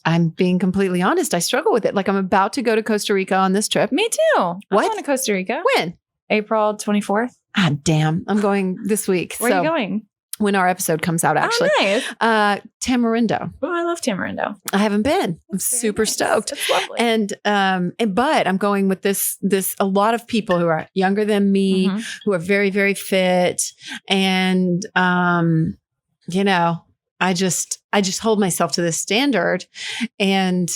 I'm being completely honest. I struggle with it. I'm about to go to Costa Rica on this trip. Me too. I'm going to Costa Rica. When? April 24th. damn. I'm going this week. Where are you going? When our episode comes out, actually. Oh, nice. Tamarindo. Oh, I love Tamarindo. I haven't been. I'm That's very super nice. stoked. It's lovely. But I'm going with this, a lot of people who are younger than me, Mhm. who are very, very fit. And, you know, I just hold myself to this standard, and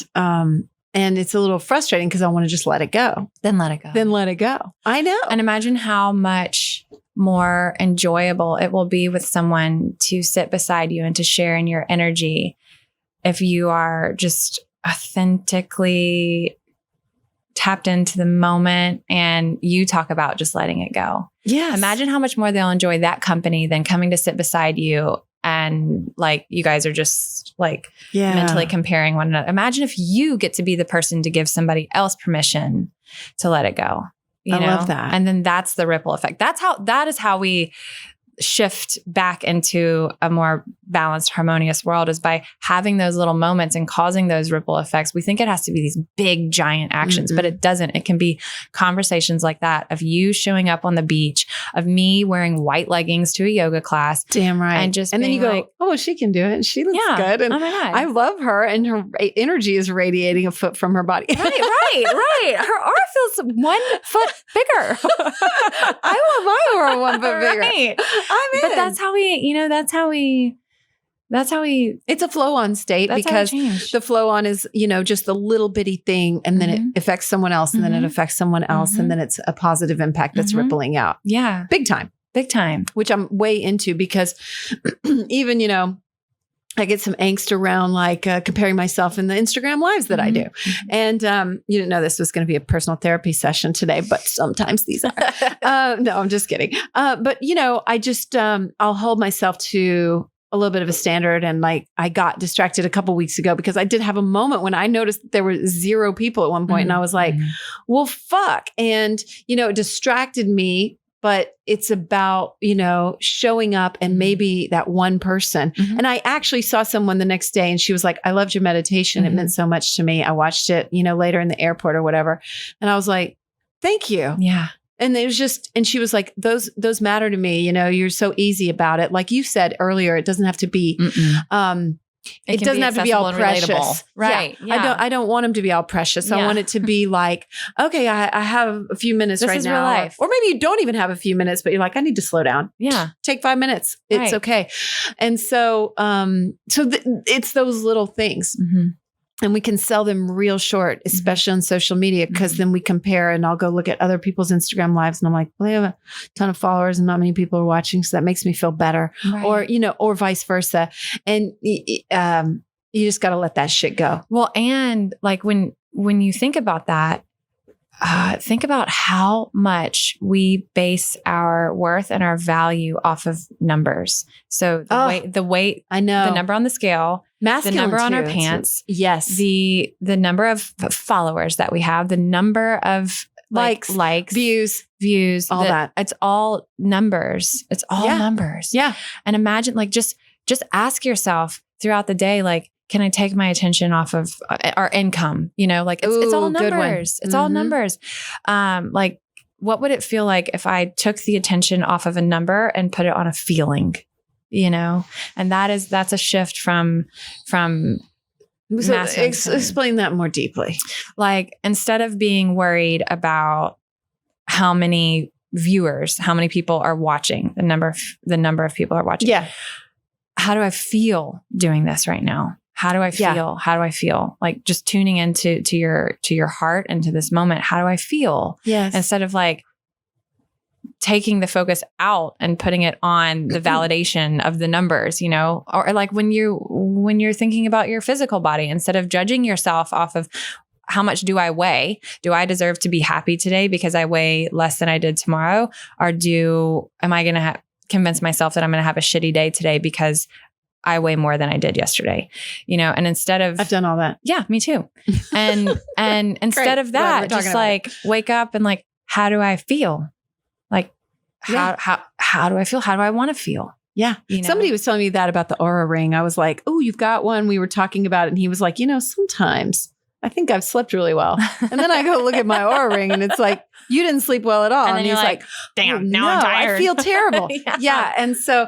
it's a little frustrating because I want to just let it go. Then let it go. Then let it go. I know. And imagine how much more enjoyable it will be with someone to sit beside you and to share in your energy if you are just authentically tapped into the moment and you talk about just letting it go. Yes. Imagine how much more they'll enjoy that company than coming to sit beside you and like you guys are just like mentally comparing one another. Imagine if you get to be the person to give somebody else permission to let it go. I love that. And then that's the ripple effect. That is how we shift back into a more balanced, harmonious world, is by having those little moments and causing those ripple effects. We think it has to be these big, giant actions, but it doesn't. It can be conversations like that of you showing up on the beach, of me wearing white leggings to a yoga class. Damn right. And then you go, like, oh, she can do it. And she looks good. And oh my God. I love her. And her energy is radiating a foot from her body. Right. Her aura feels 1 foot bigger. I want my aura 1 foot bigger. Right. I'm in. But that's how we, it's a flow on state, that's because how we change. the flow on is, just a little bitty thing, and then it affects someone else, and then it affects someone else, and then it's a positive impact that's rippling out. Yeah. Big time. Which I'm way into, because even, I get some angst around like comparing myself in the Instagram lives that I do. And you didn't know this was going to be a personal therapy session today, but sometimes these are. No, I'm just kidding. But, I just, I'll hold myself to a little bit of a standard. And like, I got distracted a couple weeks ago because I did have a moment when I noticed that there were 0 people at one point, and I was like, well, fuck. And, it distracted me. But it's about, showing up and maybe that one person. And I actually saw someone the next day, and she was like, I loved your meditation. It meant so much to me. I watched it, later in the airport or whatever. And I was like, thank you. Yeah. And it was just, and she was like, those matter to me. You're so easy about it. Like you said earlier, it doesn't have to be, it doesn't have to be all precious. Right. Yeah. I don't want them to be all precious. I want it to be like, okay, I have a few minutes This right is now. real life. Or maybe you don't even have a few minutes, but you're like, I need to slow down. Yeah. Take 5 minutes. It's Right. okay. And so, it's those little things. And we can sell them real short, especially on social media, because then we compare, and I'll go look at other people's Instagram lives, and I'm like, well, they have a ton of followers and not many people are watching. So that makes me feel better. Right. Or, or vice versa. And you just got to let that shit go. Well, and like when you think about that, think about how much we base our worth and our value off of numbers. So the weight, I know, the number on the scale, masculine, the number on our too. pants, Yes, the number of followers that we have, the number of likes, views, all that. It's all numbers. It's all numbers. Yeah. And imagine, like, just ask yourself throughout the day, like, can I take my attention off of our income? Like it's all numbers. It's all numbers. Like, what would it feel like if I took the attention off of a number and put it on a feeling? And that's a shift from explain that more deeply. Like, instead of being worried about how many viewers, how many people are watching, the number of people are watching. Yeah. How do I feel doing this right now? How do I feel? Yeah. How do I feel? Like, just tuning into your heart and to this moment. How do I feel? Yes. Instead of like taking the focus out and putting it on the validation of the numbers, or like when you're thinking about your physical body, instead of judging yourself off of how much do I weigh? Do I deserve to be happy today because I weigh less than I did tomorrow? Or am I going to convince myself that I'm going to have a shitty day today because I weigh more than I did yesterday, and instead of, I've done all that. Yeah, me too. And instead of that, just like wake up and like, how do I feel? Like, how do I feel? How do I want to feel? Yeah. Somebody was telling me that about the aura ring. I was like, oh, you've got one. We were talking about it. And he was like, sometimes I think I've slept really well. And then I go look at my aura ring, and it's like, you didn't sleep well at all. And then he's you're like, damn, oh, now no, I'm tired. I feel terrible. Yeah. And so,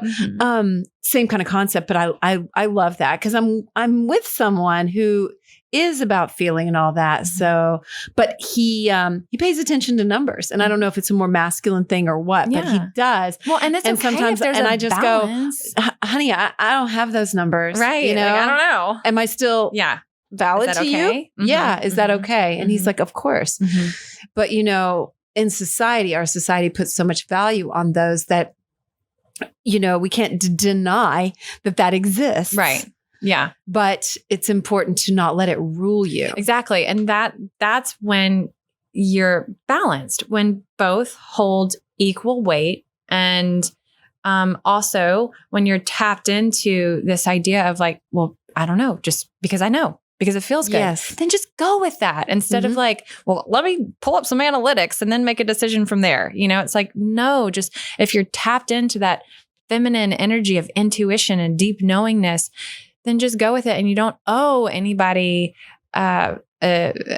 same kind of concept, but I love that because I'm with someone who is about feeling and all that. So, but he pays attention to numbers, and I don't know if it's a more masculine thing or what, but he does. Well, and it's okay sometimes, if there's and a I just balance. go, honey, I don't have those numbers, Right? You know, like, I don't know. Am I still valid to okay? you? Yeah, is that okay? And he's like, of course. But you know, in society, our society puts so much value on those that, you know, we can't deny that exists. Right. Yeah. But it's important to not let it rule you. Exactly. And that's when you're balanced, when both hold equal weight. And also when you're tapped into this idea of like, well, I don't know, just because I know, because it feels good, then just go with that instead of like, well, let me pull up some analytics and then make a decision from there. You know, it's like, no, just if you're tapped into that feminine energy of intuition and deep knowingness, then just go with it. And you don't owe anybody a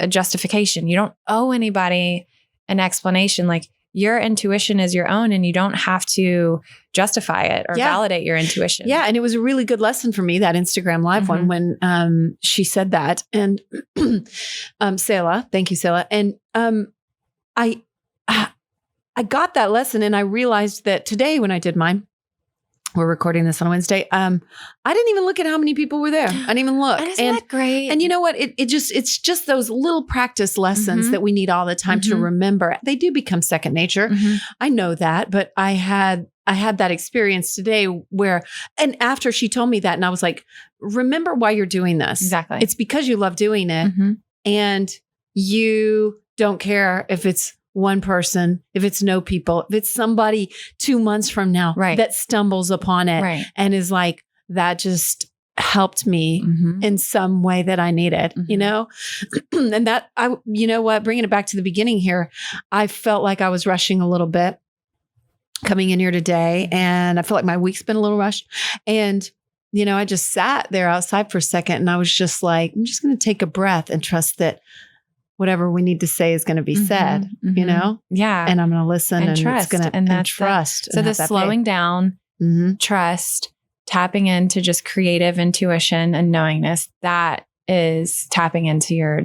justification. You don't owe anybody an explanation. Like your intuition is your own and you don't have to justify it or validate your intuition. Yeah. And it was a really good lesson for me, that Instagram live one, when she said that. And Selah, thank you, Selah. And I got that lesson, and I realized that today when I did mine, we're recording this on Wednesday. I didn't even look at how many people were there. I didn't even look. And isn't that great? And you know what? It's just those little practice lessons that we need all the time to remember. They do become second nature. I know that, but I had that experience today where, and after she told me that, and I was like, remember why you're doing this. Exactly. It's because you love doing it, and you don't care if it's one person, if it's no people, if it's somebody 2 months from now that stumbles upon it and is like, that just helped me in some way that I needed, you know? And that you know what, bringing it back to the beginning here, I felt like I was rushing a little bit coming in here today, and I feel like my week's been a little rushed. And, you know, I just sat there outside for a second, and I was just like, I'm just going to take a breath and trust that whatever we need to say is going to be said, you know? Yeah. And I'm going to listen and trust. It's going to, and trust. So the slowing down, trust, tapping into just creative intuition and knowingness, that is tapping into your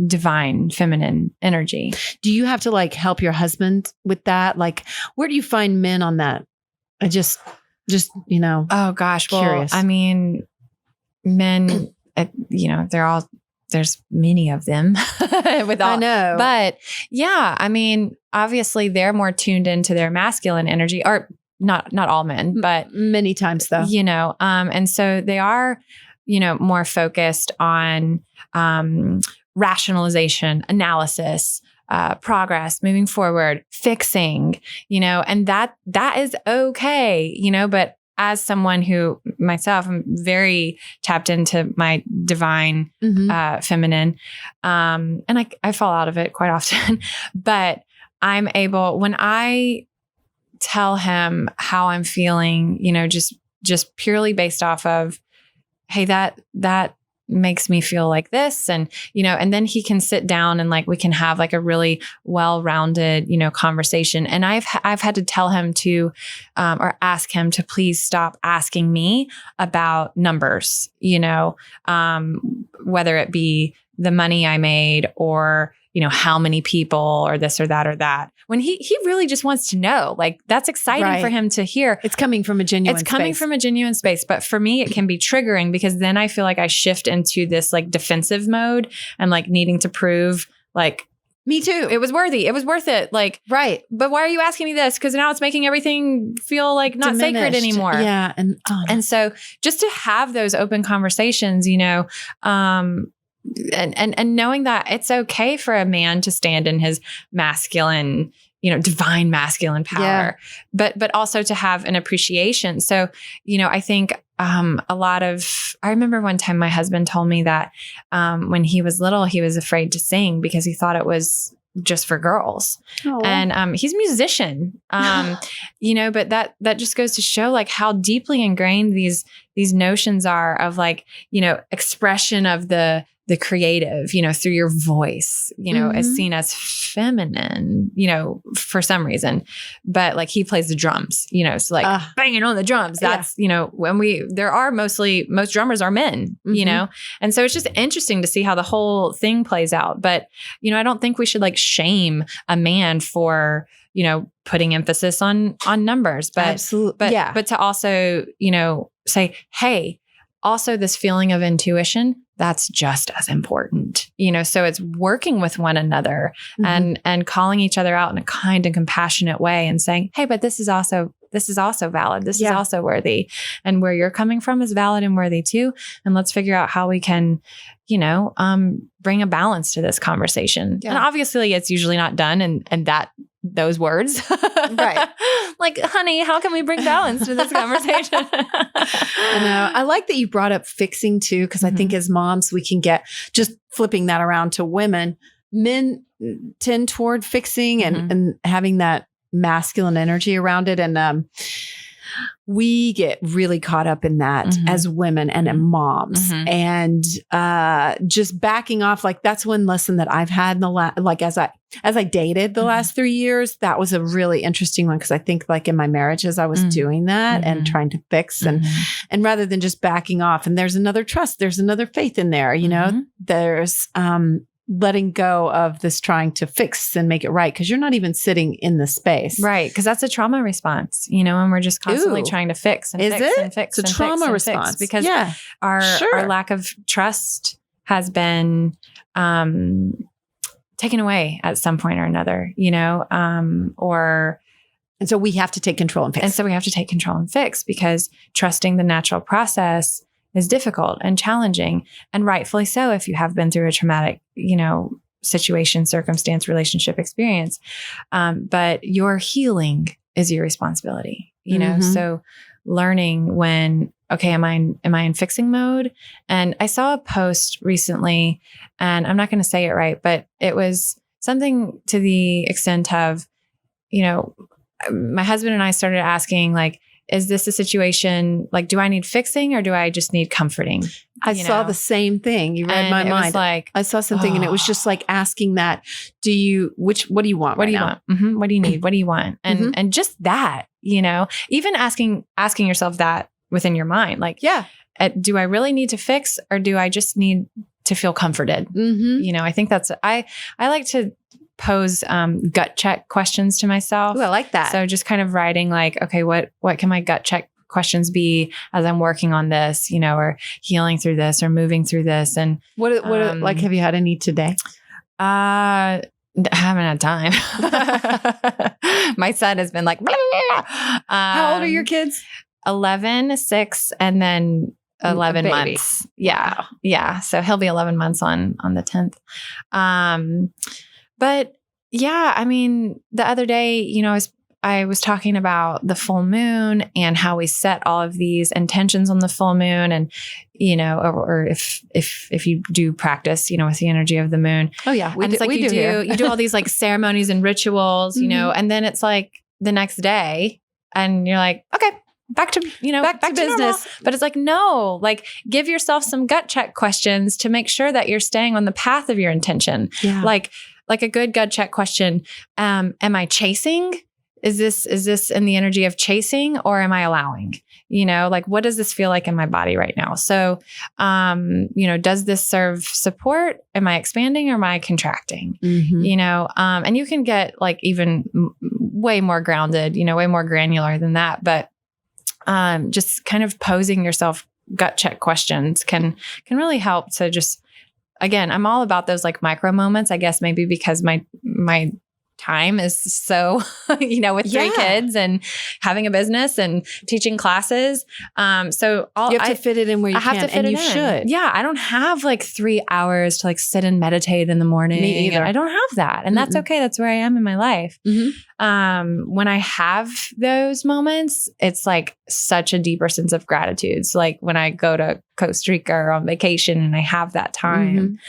divine feminine energy. Do you have to like help your husband with that? Like, where do you find men on that? I just, you know. Oh gosh. Well, curious. I mean, men, you know, there's many of them with all, I know. But yeah, I mean, obviously they're more tuned into their masculine energy, or not all men, but many times though, you know, and so they are, you know, more focused on, rationalization, analysis, progress, moving forward, fixing, you know, and that is okay, you know, but as someone who myself, I'm very tapped into my divine feminine. And I fall out of it quite often, but I'm able, when I tell him how I'm feeling, you know, just purely based off of, hey, that makes me feel like this. And, you know, and then he can sit down and like, we can have like a really well-rounded, you know, conversation. And I've had to tell him to, or ask him to please stop asking me about numbers, you know, whether it be the money I made or, you know, how many people or this or that, when he really just wants to know, like that's exciting for him to hear. It's coming from a genuine space. But for me, it can be triggering because then I feel like I shift into this like defensive mode and like needing to prove like, me too. It was worthy. It was worth it. Like, right. But why are you asking me this? Because now it's making everything feel like not sacred anymore. Yeah. And so just to have those open conversations, you know, and knowing that it's okay for a man to stand in his masculine, you know, divine masculine power, but also to have an appreciation. So, you know, I think, I remember one time my husband told me that, when he was little, he was afraid to sing because he thought it was just for girls. Oh. And, he's a musician, you know, but that just goes to show like how deeply ingrained these notions are of like, you know, expression of the the creative, through your voice, is seen as feminine, for some reason. But like he plays the drums, so like banging on the drums, that's, most drummers are men, and so it's just interesting to see how the whole thing plays out. But, I don't think we should like shame a man for, putting emphasis on numbers, but absolutely. But to also, say, hey, also this feeling of intuition, that's just as important, so it's working with one another and calling each other out in a kind and compassionate way and saying, hey, but this is also valid. This is also worthy. And where you're coming from is valid and worthy too. And let's figure out how we can, bring a balance to this conversation. Yeah. And obviously it's usually not done. And those words, right? Like, honey, how can we bring balance to this conversation? I know. I like that you brought up fixing too, because I think as moms, we can get just flipping that around to women. Men tend toward fixing and having that masculine energy around it. And we get really caught up in that as women and moms, and just backing off. Like that's one lesson that I've had in the as I dated the last 3 years. That was a really interesting one, because I think like in my marriages I was doing that and trying to fix and rather than just backing off. And there's another trust, there's another faith in there. There's letting go of this trying to fix and make it right, because you're not even sitting in the space. Right. Because that's a trauma response, and we're just constantly trying to fix and fix and fix. It's a trauma response. Because our lack of trust has been taken away at some point or another, and so we have to take control and fix. Because trusting the natural process is difficult and challenging, and rightfully so if you have been through a traumatic, situation, circumstance, relationship experience. But your healing is your responsibility, so learning when, okay, am I in fixing mode? And I saw a post recently, and I'm not going to say it right, but it was something to the extent of, my husband and I started asking, like, is this a situation, like, do I need fixing or do I just need comforting? I saw the same thing. You read my mind. Like, I saw something and it was just like asking that, what do you want What do you want? What do you need? What do you want? And just that, even asking yourself that within your mind, like, do I really need to fix or do I just need to feel comforted? I think that's, I like to pose gut check questions to myself. Ooh, I like that. So just kind of writing like, okay, what can my gut check questions be as I'm working on this, or healing through this or moving through this? And what like, have you had any today? I haven't had time. My son has been like, blah, blah, blah. How old are your kids? 11, 6, and then 11 months. Yeah. Wow. Yeah. So he'll be 11 months on the 10th. But yeah, I mean, the other day, I was talking about the full moon and how we set all of these intentions on the full moon, and or if you do practice, with the energy of the moon. Oh yeah, you do all these like ceremonies and rituals, and then it's like the next day, and you're like, okay, back to business. Normal. But it's like, no, like give yourself some gut check questions to make sure that you're staying on the path of your intention. Yeah. Like a good gut check question. Am I chasing? Is this in the energy of chasing, or am I allowing? Like, what does this feel like in my body right now? So, does this serve support? Am I expanding or am I contracting? And you can get like even way more grounded, way more granular than that. But just kind of posing yourself gut check questions can really help to just, again, I'm all about those like micro moments, I guess maybe because my time is so, with 3 kids and having a business and teaching classes. So you have to fit it in where you can, and you should. Yeah. I don't have like 3 hours to like sit and meditate in the morning. Me either. I don't have that. And that's okay. That's where I am in my life. When I have those moments, it's like such a deeper sense of gratitude. So like when I go to Costa Rica or on vacation and I have that time,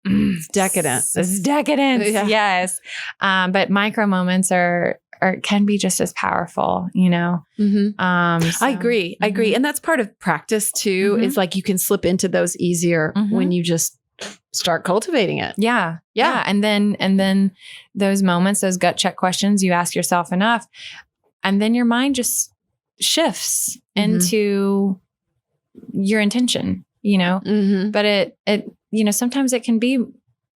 it's decadent. It's decadent. Yeah. Yes. But micro moments can be just as powerful, I agree. And that's part of practice too, is like you can slip into those easier when you just start cultivating it. Yeah. Yeah. And then those moments, those gut check questions, you ask yourself enough, and then your mind just shifts into your intention, but it, sometimes it can be,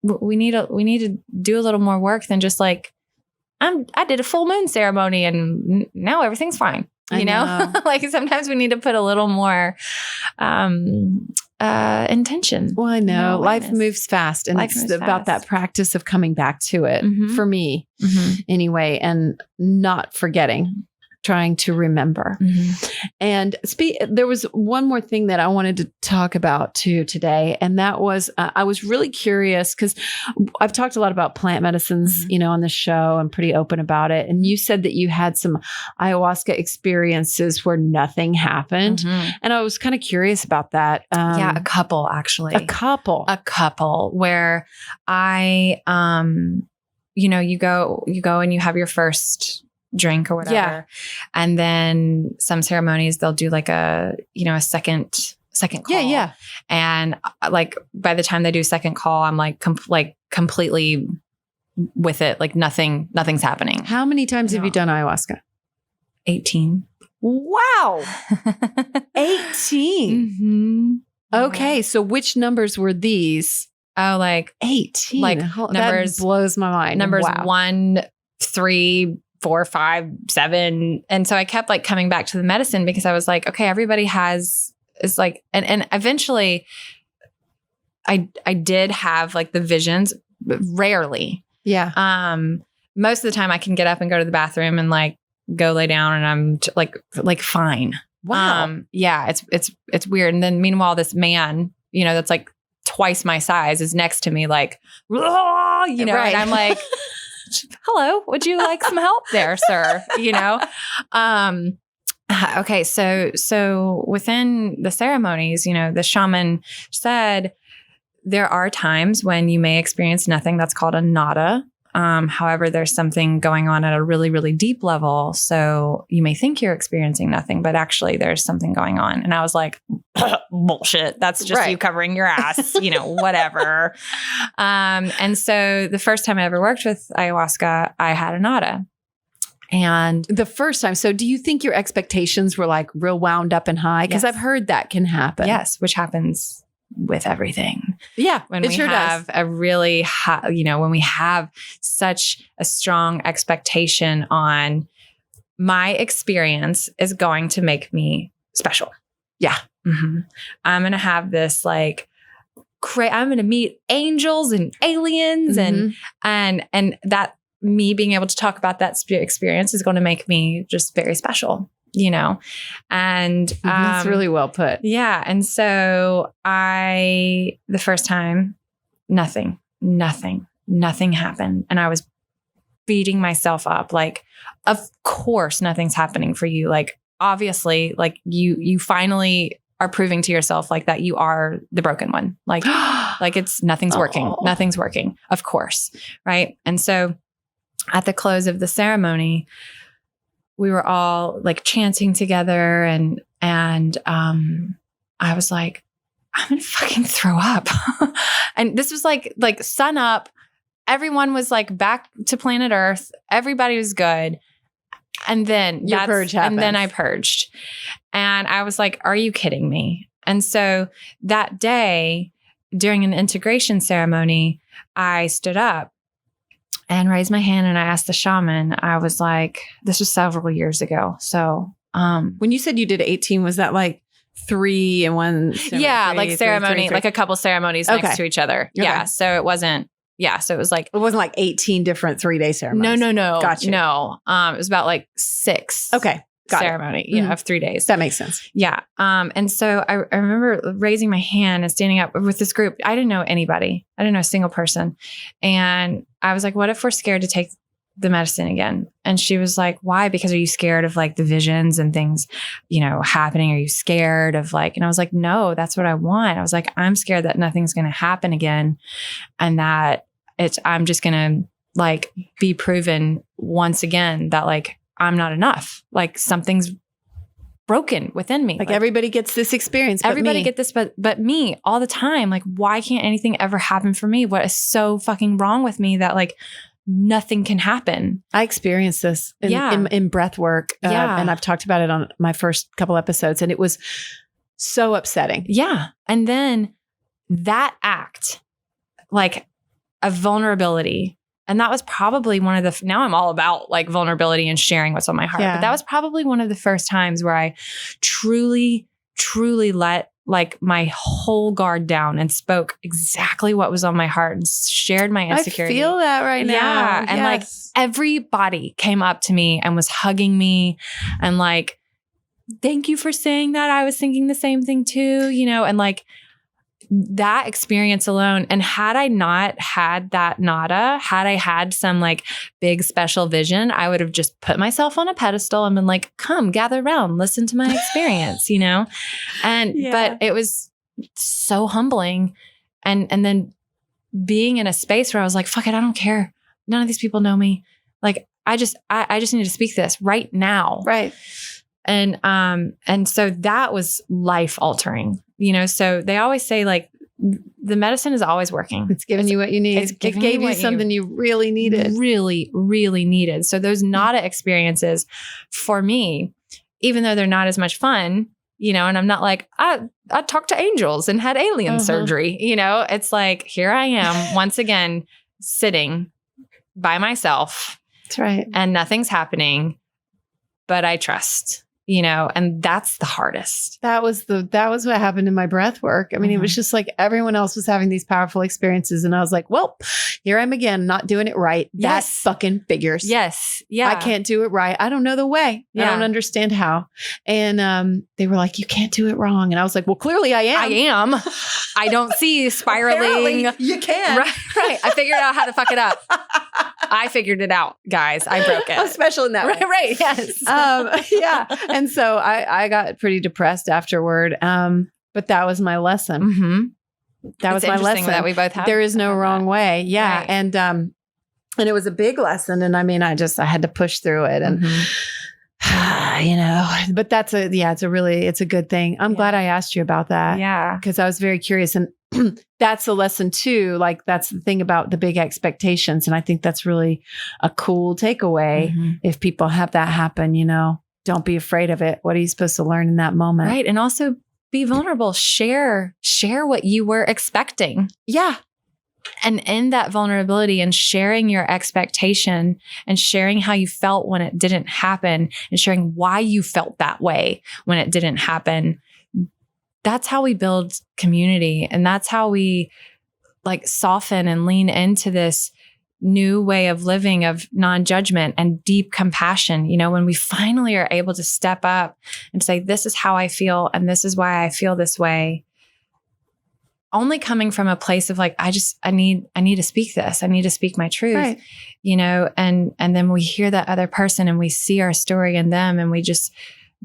we need to do a little more work than just like, I did a full moon ceremony and now everything's fine. You know? Like sometimes we need to put a little more intention. Well, I know life moves fast, and it's about that practice of coming back to it for me anyway, and not forgetting, trying to remember. And there was one more thing that I wanted to talk about too today. And that was, I was really curious because I've talked a lot about plant medicines, on the show. I'm pretty open about it. And you said that you had some ayahuasca experiences where nothing happened. And I was kind of curious about that. A couple actually. A couple where I, you go and you have your first drink or whatever. Yeah. And then some ceremonies, they'll do like a second call. Yeah. And like, by the time they do second call, I'm like, completely with it. Like nothing's happening. How many times have you done ayahuasca? 18. Wow. 18. Okay. So which numbers were these? Oh, like 18. Like numbers, that blows my mind. Numbers 1, 3, 4, 5, 7. And so I kept like coming back to the medicine because I was like, okay, everybody is like, and eventually I did have like the visions, but rarely. Yeah. Most of the time I can get up and go to the bathroom and like go lay down and I'm like fine. Wow. Yeah, it's weird. And then meanwhile, this man, that's like twice my size is next to me, like, right. And I'm like, hello, would you like some help there, sir? Okay. So within the ceremonies, the shaman said there are times when you may experience nothing. That's called a nada. However, there's something going on at a really, really deep level. So you may think you're experiencing nothing, but actually there's something going on. And I was like, bullshit. That's just you covering your ass, whatever. And so the first time I ever worked with ayahuasca, I had a nada. And the first time. So do you think your expectations were like real wound up and high? Because I've heard that can happen. Yes, which happens with everything. Yeah, when we have a really high, when we have such a strong expectation on my experience is going to make me special. Yeah. I'm going to have this like, I'm going to meet angels and aliens and that me being able to talk about that experience is going to make me just very special. And that's really well put. Yeah. And so the first time, nothing happened. And I was beating myself up. Like, of course, nothing's happening for you. Like, obviously, like you finally are proving to yourself like that you are the broken one. Like, nothing's working. Nothing's working. Of course. Right. And so at the close of the ceremony, we were all like chanting together and I was like, I'm going to fucking throw up. And this was like sun up. Everyone was like back to planet Earth. Everybody was good. And then purge happened. And then I purged. And I was like, are you kidding me? And so that day during an integration ceremony, I stood up and raised my hand and I asked the shaman, I was like, this was several years ago. So, when you said you did 18, was that like 3 in one? Yeah. Like ceremony, like a couple ceremonies next to each other. Okay. Yeah. So it wasn't, so it was like, it wasn't like 18 different 3-day ceremonies. No. Gotcha. No. It was about like 6. Okay. Ceremony, of 3 days. That makes sense. Yeah. And so I remember raising my hand and standing up with this group. I didn't know anybody. I didn't know a single person. And I was like, what if we're scared to take the medicine again? And she was like, why? Because are you scared of like the visions and things, happening? Are you scared of like, and I was like, no, that's what I want. I was like, I'm scared that nothing's going to happen again. And that I'm just going to like be proven once again that like, I'm not enough. Like something's broken within me. Like everybody gets this experience. But everybody me. get this, but me all the time. Like, why can't anything ever happen for me? What is so fucking wrong with me that like nothing can happen? I experienced this in breath work. And I've talked about it on my first couple episodes, and it was so upsetting. Yeah. And then that act, like a vulnerability. And that was probably one of the, now I'm all about like vulnerability and sharing what's on my heart. But that was probably one of the first times where I truly, truly let like my whole guard down and spoke exactly what was on my heart and shared my insecurity. I feel that right now. Yeah. And like everybody came up to me and was hugging me and like, thank you for saying that. I was thinking the same thing too, you know, and like that experience alone. And had I not had that nada, had I had some like big special vision, I would have just put myself on a pedestal and been like, come gather around, listen to my experience, you know? And, but it was so humbling. And then being in a space where I was like, fuck it, I don't care. None of these people know me. Like, I just need to speak this right now. Right. And so that was life altering, you know, so they always say like the medicine is always working. It's giving you what you need. It gave you something you really needed. Really, really needed. So those nada experiences for me, even though they're not as much fun, you know, and I'm not like, I talked to angels and had alien surgery, you know, it's like, here I am once again, sitting by myself. That's right. And nothing's happening, but I trust. You know, and that's the hardest. That was what happened in my breath work. I mean, it was just like everyone else was having these powerful experiences. And I was like, well, here I am again, not doing it right. That fucking figures. Yes. Yeah. I can't do it right. I don't know the way. I don't understand how. And they were like, you can't do it wrong. And I was like, well, clearly I am. I don't see spiraling. You can. Right. I figured out how to fuck it up. I figured it out, guys. I broke it. I'm special in that way. Right. Yes. Yeah. And so I got pretty depressed afterward. But that was my lesson. Mm-hmm. That was my lesson that we both have. There is no wrong way. Yeah. Right. And it was a big lesson. And I mean, I had to push through it and, you know, but it's a good thing. I'm glad I asked you about that. Yeah. Because I was very curious. And that's a lesson too. Like that's the thing about the big expectations. And I think that's really a cool takeaway. If people have that happen, you know, don't be afraid of it. What are you supposed to learn in that moment? Right. And also be vulnerable. Share what you were expecting. Yeah. And in that vulnerability and sharing your expectation and sharing how you felt when it didn't happen and sharing why you felt that way when it didn't happen. That's how we build community. And that's how we like soften and lean into this new way of living of non-judgment and deep compassion. You know, when we finally are able to step up and say, this is how I feel and this is why I feel this way. Only coming from a place of like, I need to speak this. I need to speak my truth, right. You know, and then we hear that other person and we see our story in them and we just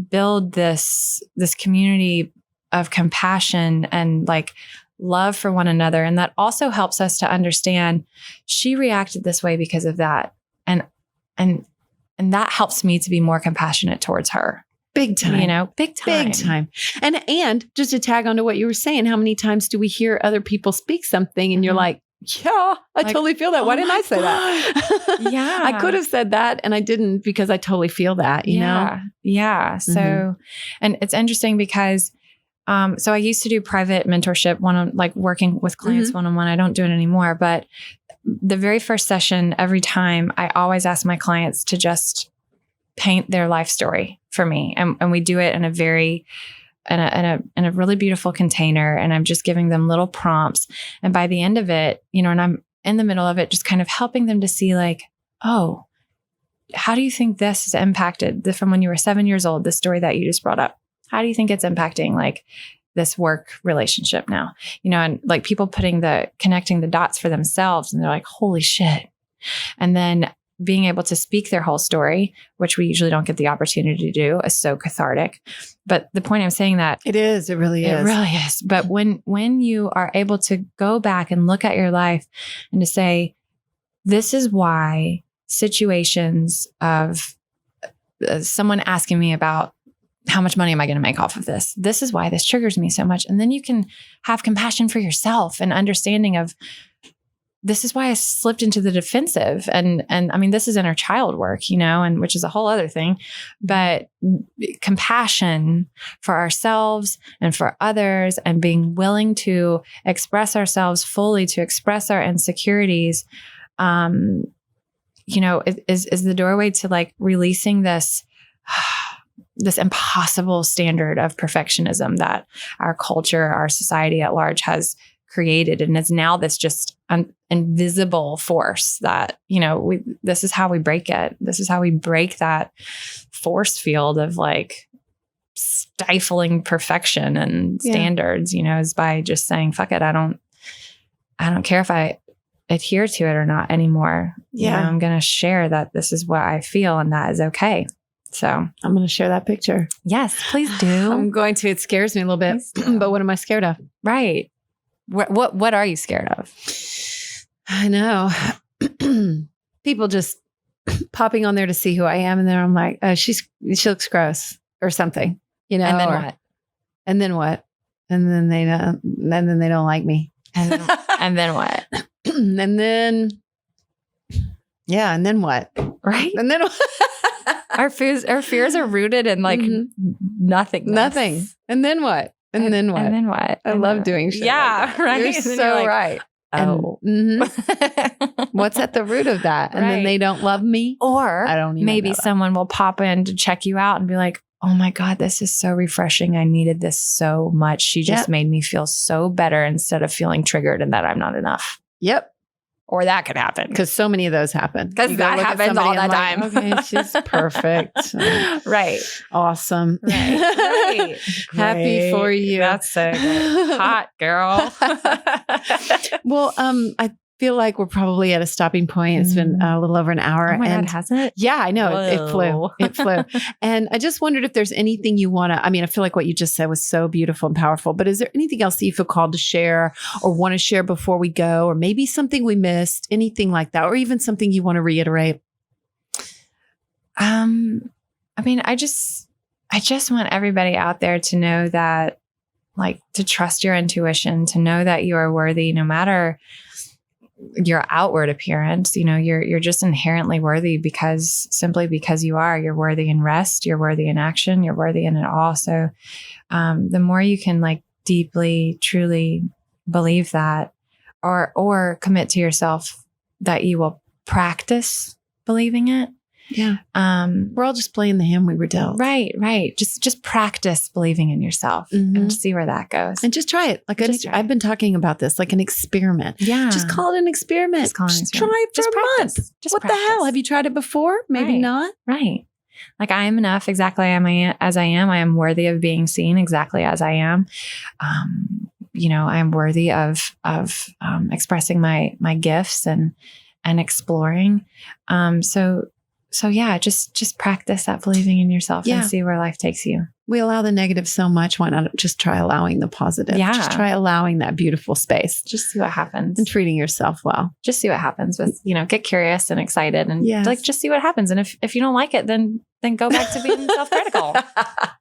build this community of compassion and like love for one another. And that also helps us to understand she reacted this way because of that. And that helps me to be more compassionate towards her. Big time. You know, big time. Big time. And just to tag onto what you were saying, how many times do we hear other people speak something and you're like, yeah, I totally feel that. Why didn't I say that? Yeah. I could have said that and I didn't because I totally feel that, you know? Yeah. So, and it's interesting because so I used to do private mentorship like working with clients one-on-one. I don't do it anymore, but the very first session, every time I always ask my clients to just paint their life story for me. And we do it in a very, in a really beautiful container. And I'm just giving them little prompts. And by the end of it, you know, and I'm in the middle of it, just kind of helping them to see like, oh, how do you think this has impacted from when you were 7 years old, the story that you just brought up? How do you think it's impacting like this work relationship now? You know, and like people connecting the dots for themselves and they're like, holy shit. And then being able to speak their whole story, which we usually don't get the opportunity to do, is so cathartic. But the point I'm saying that it really is. But when you are able to go back and look at your life and to say, this is why situations of someone asking me about how much money am I going to make off of this? This is why this triggers me so much. And then you can have compassion for yourself and understanding of, this is why I slipped into the defensive. And I mean, this is inner child work, and which is a whole other thing, but compassion for ourselves and for others, and being willing to express ourselves fully, to express our insecurities, is the doorway to like releasing this impossible standard of perfectionism that our culture, our society at large has created. And it's now this just invisible force that, this is how we break it. This is how we break that force field of like stifling perfection and standards, is by just saying, fuck it. I don't care if I adhere to it or not anymore. Yeah. I'm going to share that this is what I feel and that is okay. So I'm going to share that picture. Yes, please do. I'm going to. It scares me a little bit, but what am I scared of? Right. What are you scared of? I know. People just popping on there to see who I am. And then I'm like, oh, she looks gross or something, And then what? And then what? And then they don't like me. And then what? And then, yeah. And then what? Right. And then our fears are rooted in like nothing. And then what? And then what? And then what? I love doing shit. Yeah, like right. You're so like, right. Oh. What's at the root of that? And then they don't love me? Or I don't even maybe know that. someone will pop in to check you out and be like, oh my God, this is so refreshing. I needed this so much. She just made me feel so better instead of feeling triggered and that I'm not enough. Yep. Or that could happen. Because so many of those happen. Because that happens all the time. Okay, she's perfect. Right. Awesome. Right. Happy for you. That's so good. Hot girl. Well, I feel like we're probably at a stopping point. It's been a little over an hour. Oh my God, has it? Yeah, I know. Whoa. It flew. And I just wondered if there's anything you want to, I feel like what you just said was so beautiful and powerful, but is there anything else that you feel called to share or want to share before we go, or maybe something we missed, anything like that, or even something you want to reiterate? I just want everybody out there to know that, like, to trust your intuition, to know that you are worthy no matter your outward appearance. You're just inherently worthy simply because you are. You're worthy in rest, you're worthy in action, you're worthy in it all. So the more you can like deeply, truly believe that, or commit to yourself that you will practice believing it. Yeah. We're all just playing the hand we were dealt. Right. Just practice believing in yourself and see where that goes. And just try it. I've been talking about this, like an experiment. Yeah. Just call it an experiment. Just try it for a month. What the hell? Have you tried it before? Maybe not. Right. Like, I am enough exactly as I am. I am worthy of being seen exactly as I am. I am worthy of expressing my gifts and exploring. So yeah, just practice that believing in yourself and see where life takes you. We allow the negative so much. Why not just try allowing the positive? Yeah. Just try allowing that beautiful space. Just see what happens. And treating yourself well. Just see what happens with, get curious and excited and just see what happens. And if you don't like it, then go back to being self-critical.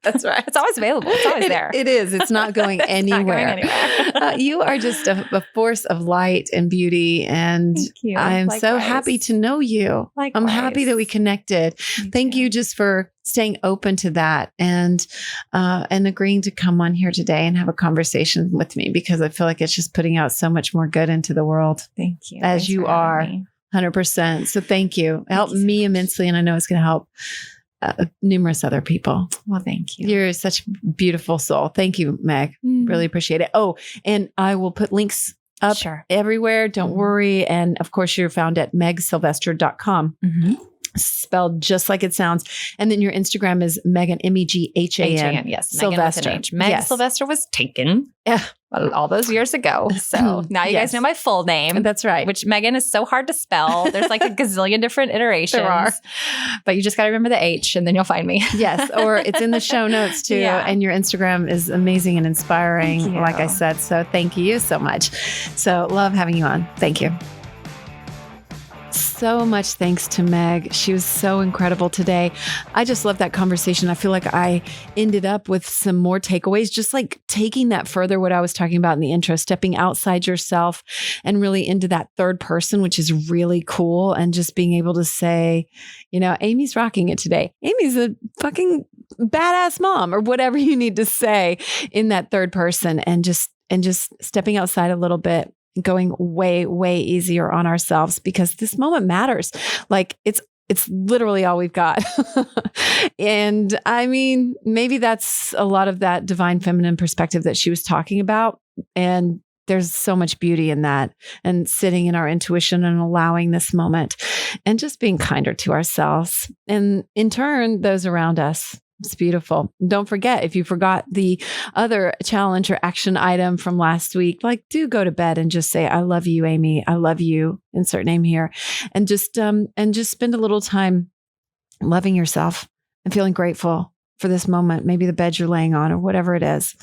That's right. It's always available. It's always there. It is. It's not going anywhere. Not going anywhere. You are just a force of light and beauty. And Thank you. I am so Likewise. happy to know you. Likewise. I'm happy that we connected. Thank you just for staying open to that and agreeing to come on here today and have a conversation with me, because I feel like it's just putting out so much more good into the world. Thank you. As Thanks you for are. having me. 100%. So thank you. It helped me immensely. And I know it's going to help numerous other people. Well, thank you. You're such a beautiful soul. Thank you, Meg. Really appreciate it. Oh, and I will put links up everywhere. Don't worry. And of course, you're found at megsylvester.com. Spelled just like it sounds. And then your Instagram is Megan, Meghan. Yes. Sylvester. Meg Sylvester was taken all those years ago. So now you guys know my full name. That's right. Which Megan is so hard to spell. There's like a gazillion different iterations. There are. But you just got to remember the H and then you'll find me. Yes. Or it's in the show notes too. Yeah. And your Instagram is amazing and inspiring, like I said. So thank you so much. So love having you on. Thank you. so much thanks to Meg. She was so incredible today. I just love that conversation. I feel like I ended up with some more takeaways, just like taking that further, what I was talking about in the intro, stepping outside yourself and really into that third person, which is really cool. And just being able to say, Amy's rocking it today. Amy's a fucking badass mom, or whatever you need to say in that third person, and just stepping outside a little bit, going way, way easier on ourselves, because this moment matters. Like it's literally all we've got. And I mean, maybe that's a lot of that divine feminine perspective that she was talking about. And there's so much beauty in that, and sitting in our intuition and allowing this moment and just being kinder to ourselves, and in turn, those around us. It's beautiful. Don't forget, if you forgot the other challenge or action item from last week, do go to bed and just say, I love you, Amy. I love you. Insert name here. And just spend a little time loving yourself and feeling grateful for this moment, maybe the bed you're laying on or whatever it is.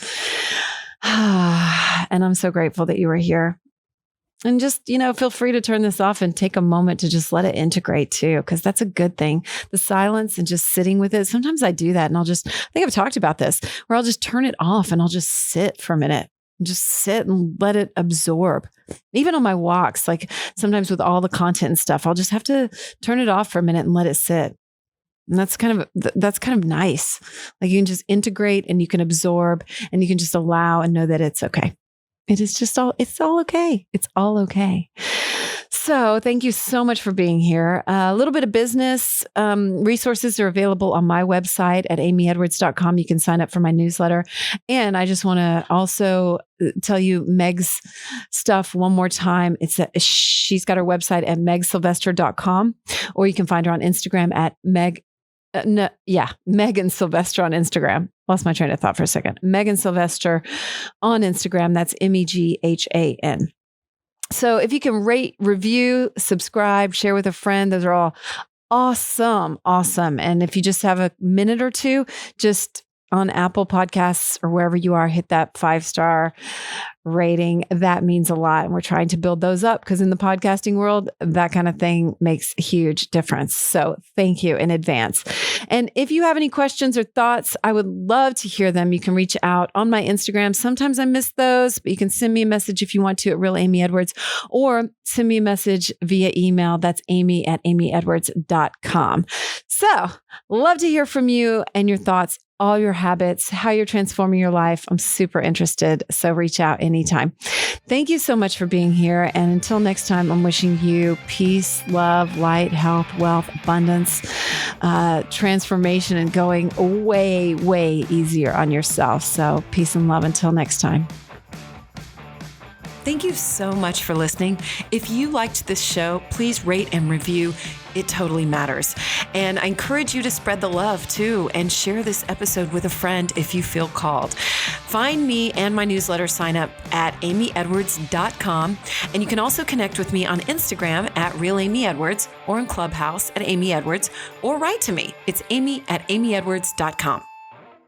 And I'm so grateful that you were here. And just, feel free to turn this off and take a moment to just let it integrate too, because that's a good thing. The silence and just sitting with it. Sometimes I do that, and I think I've talked about this, where I'll just turn it off and I'll just sit for a minute. Just sit and let it absorb. Even on my walks, sometimes with all the content and stuff, I'll just have to turn it off for a minute and let it sit. And that's kind of nice. You can just integrate and you can absorb and you can just allow and know that it's okay. It's all okay. It's all okay. So thank you so much for being here. A little bit of business resources are available on my website at amyedwards.com. You can sign up for my newsletter. And I just want to also tell you Meg's stuff one more time. She's got her website at megsylvester.com, or you can find her on Instagram at Megan Sylvester on Instagram. Lost my train of thought for a second. Megan Sylvester on Instagram. That's MEGHAN. So if you can rate, review, subscribe, share with a friend, those are all awesome. And if you just have a minute or two, just on Apple Podcasts or wherever you are, hit that 5-star rating. That means a lot. And we're trying to build those up, because in the podcasting world, that kind of thing makes a huge difference. So thank you in advance. And if you have any questions or thoughts, I would love to hear them. You can reach out on my Instagram. Sometimes I miss those, but you can send me a message if you want to at Real Amy Edwards, or send me a message via email. That's amy@amyedwards.com. So love to hear from you and your thoughts, all your habits, how you're transforming your life. I'm super interested. So reach out anytime. Thank you so much for being here. And until next time, I'm wishing you peace, love, light, health, wealth, abundance, transformation, and going way, way easier on yourself. So peace and love until next time. Thank you so much for listening. If you liked this show, please rate and review. It totally matters. And I encourage you to spread the love too, and share this episode with a friend if you feel called. Find me and my newsletter sign up at amyedwards.com. And you can also connect with me on Instagram at Real Amy Edwards, or in Clubhouse at Amy Edwards, or write to me. It's amy@amyedwards.com.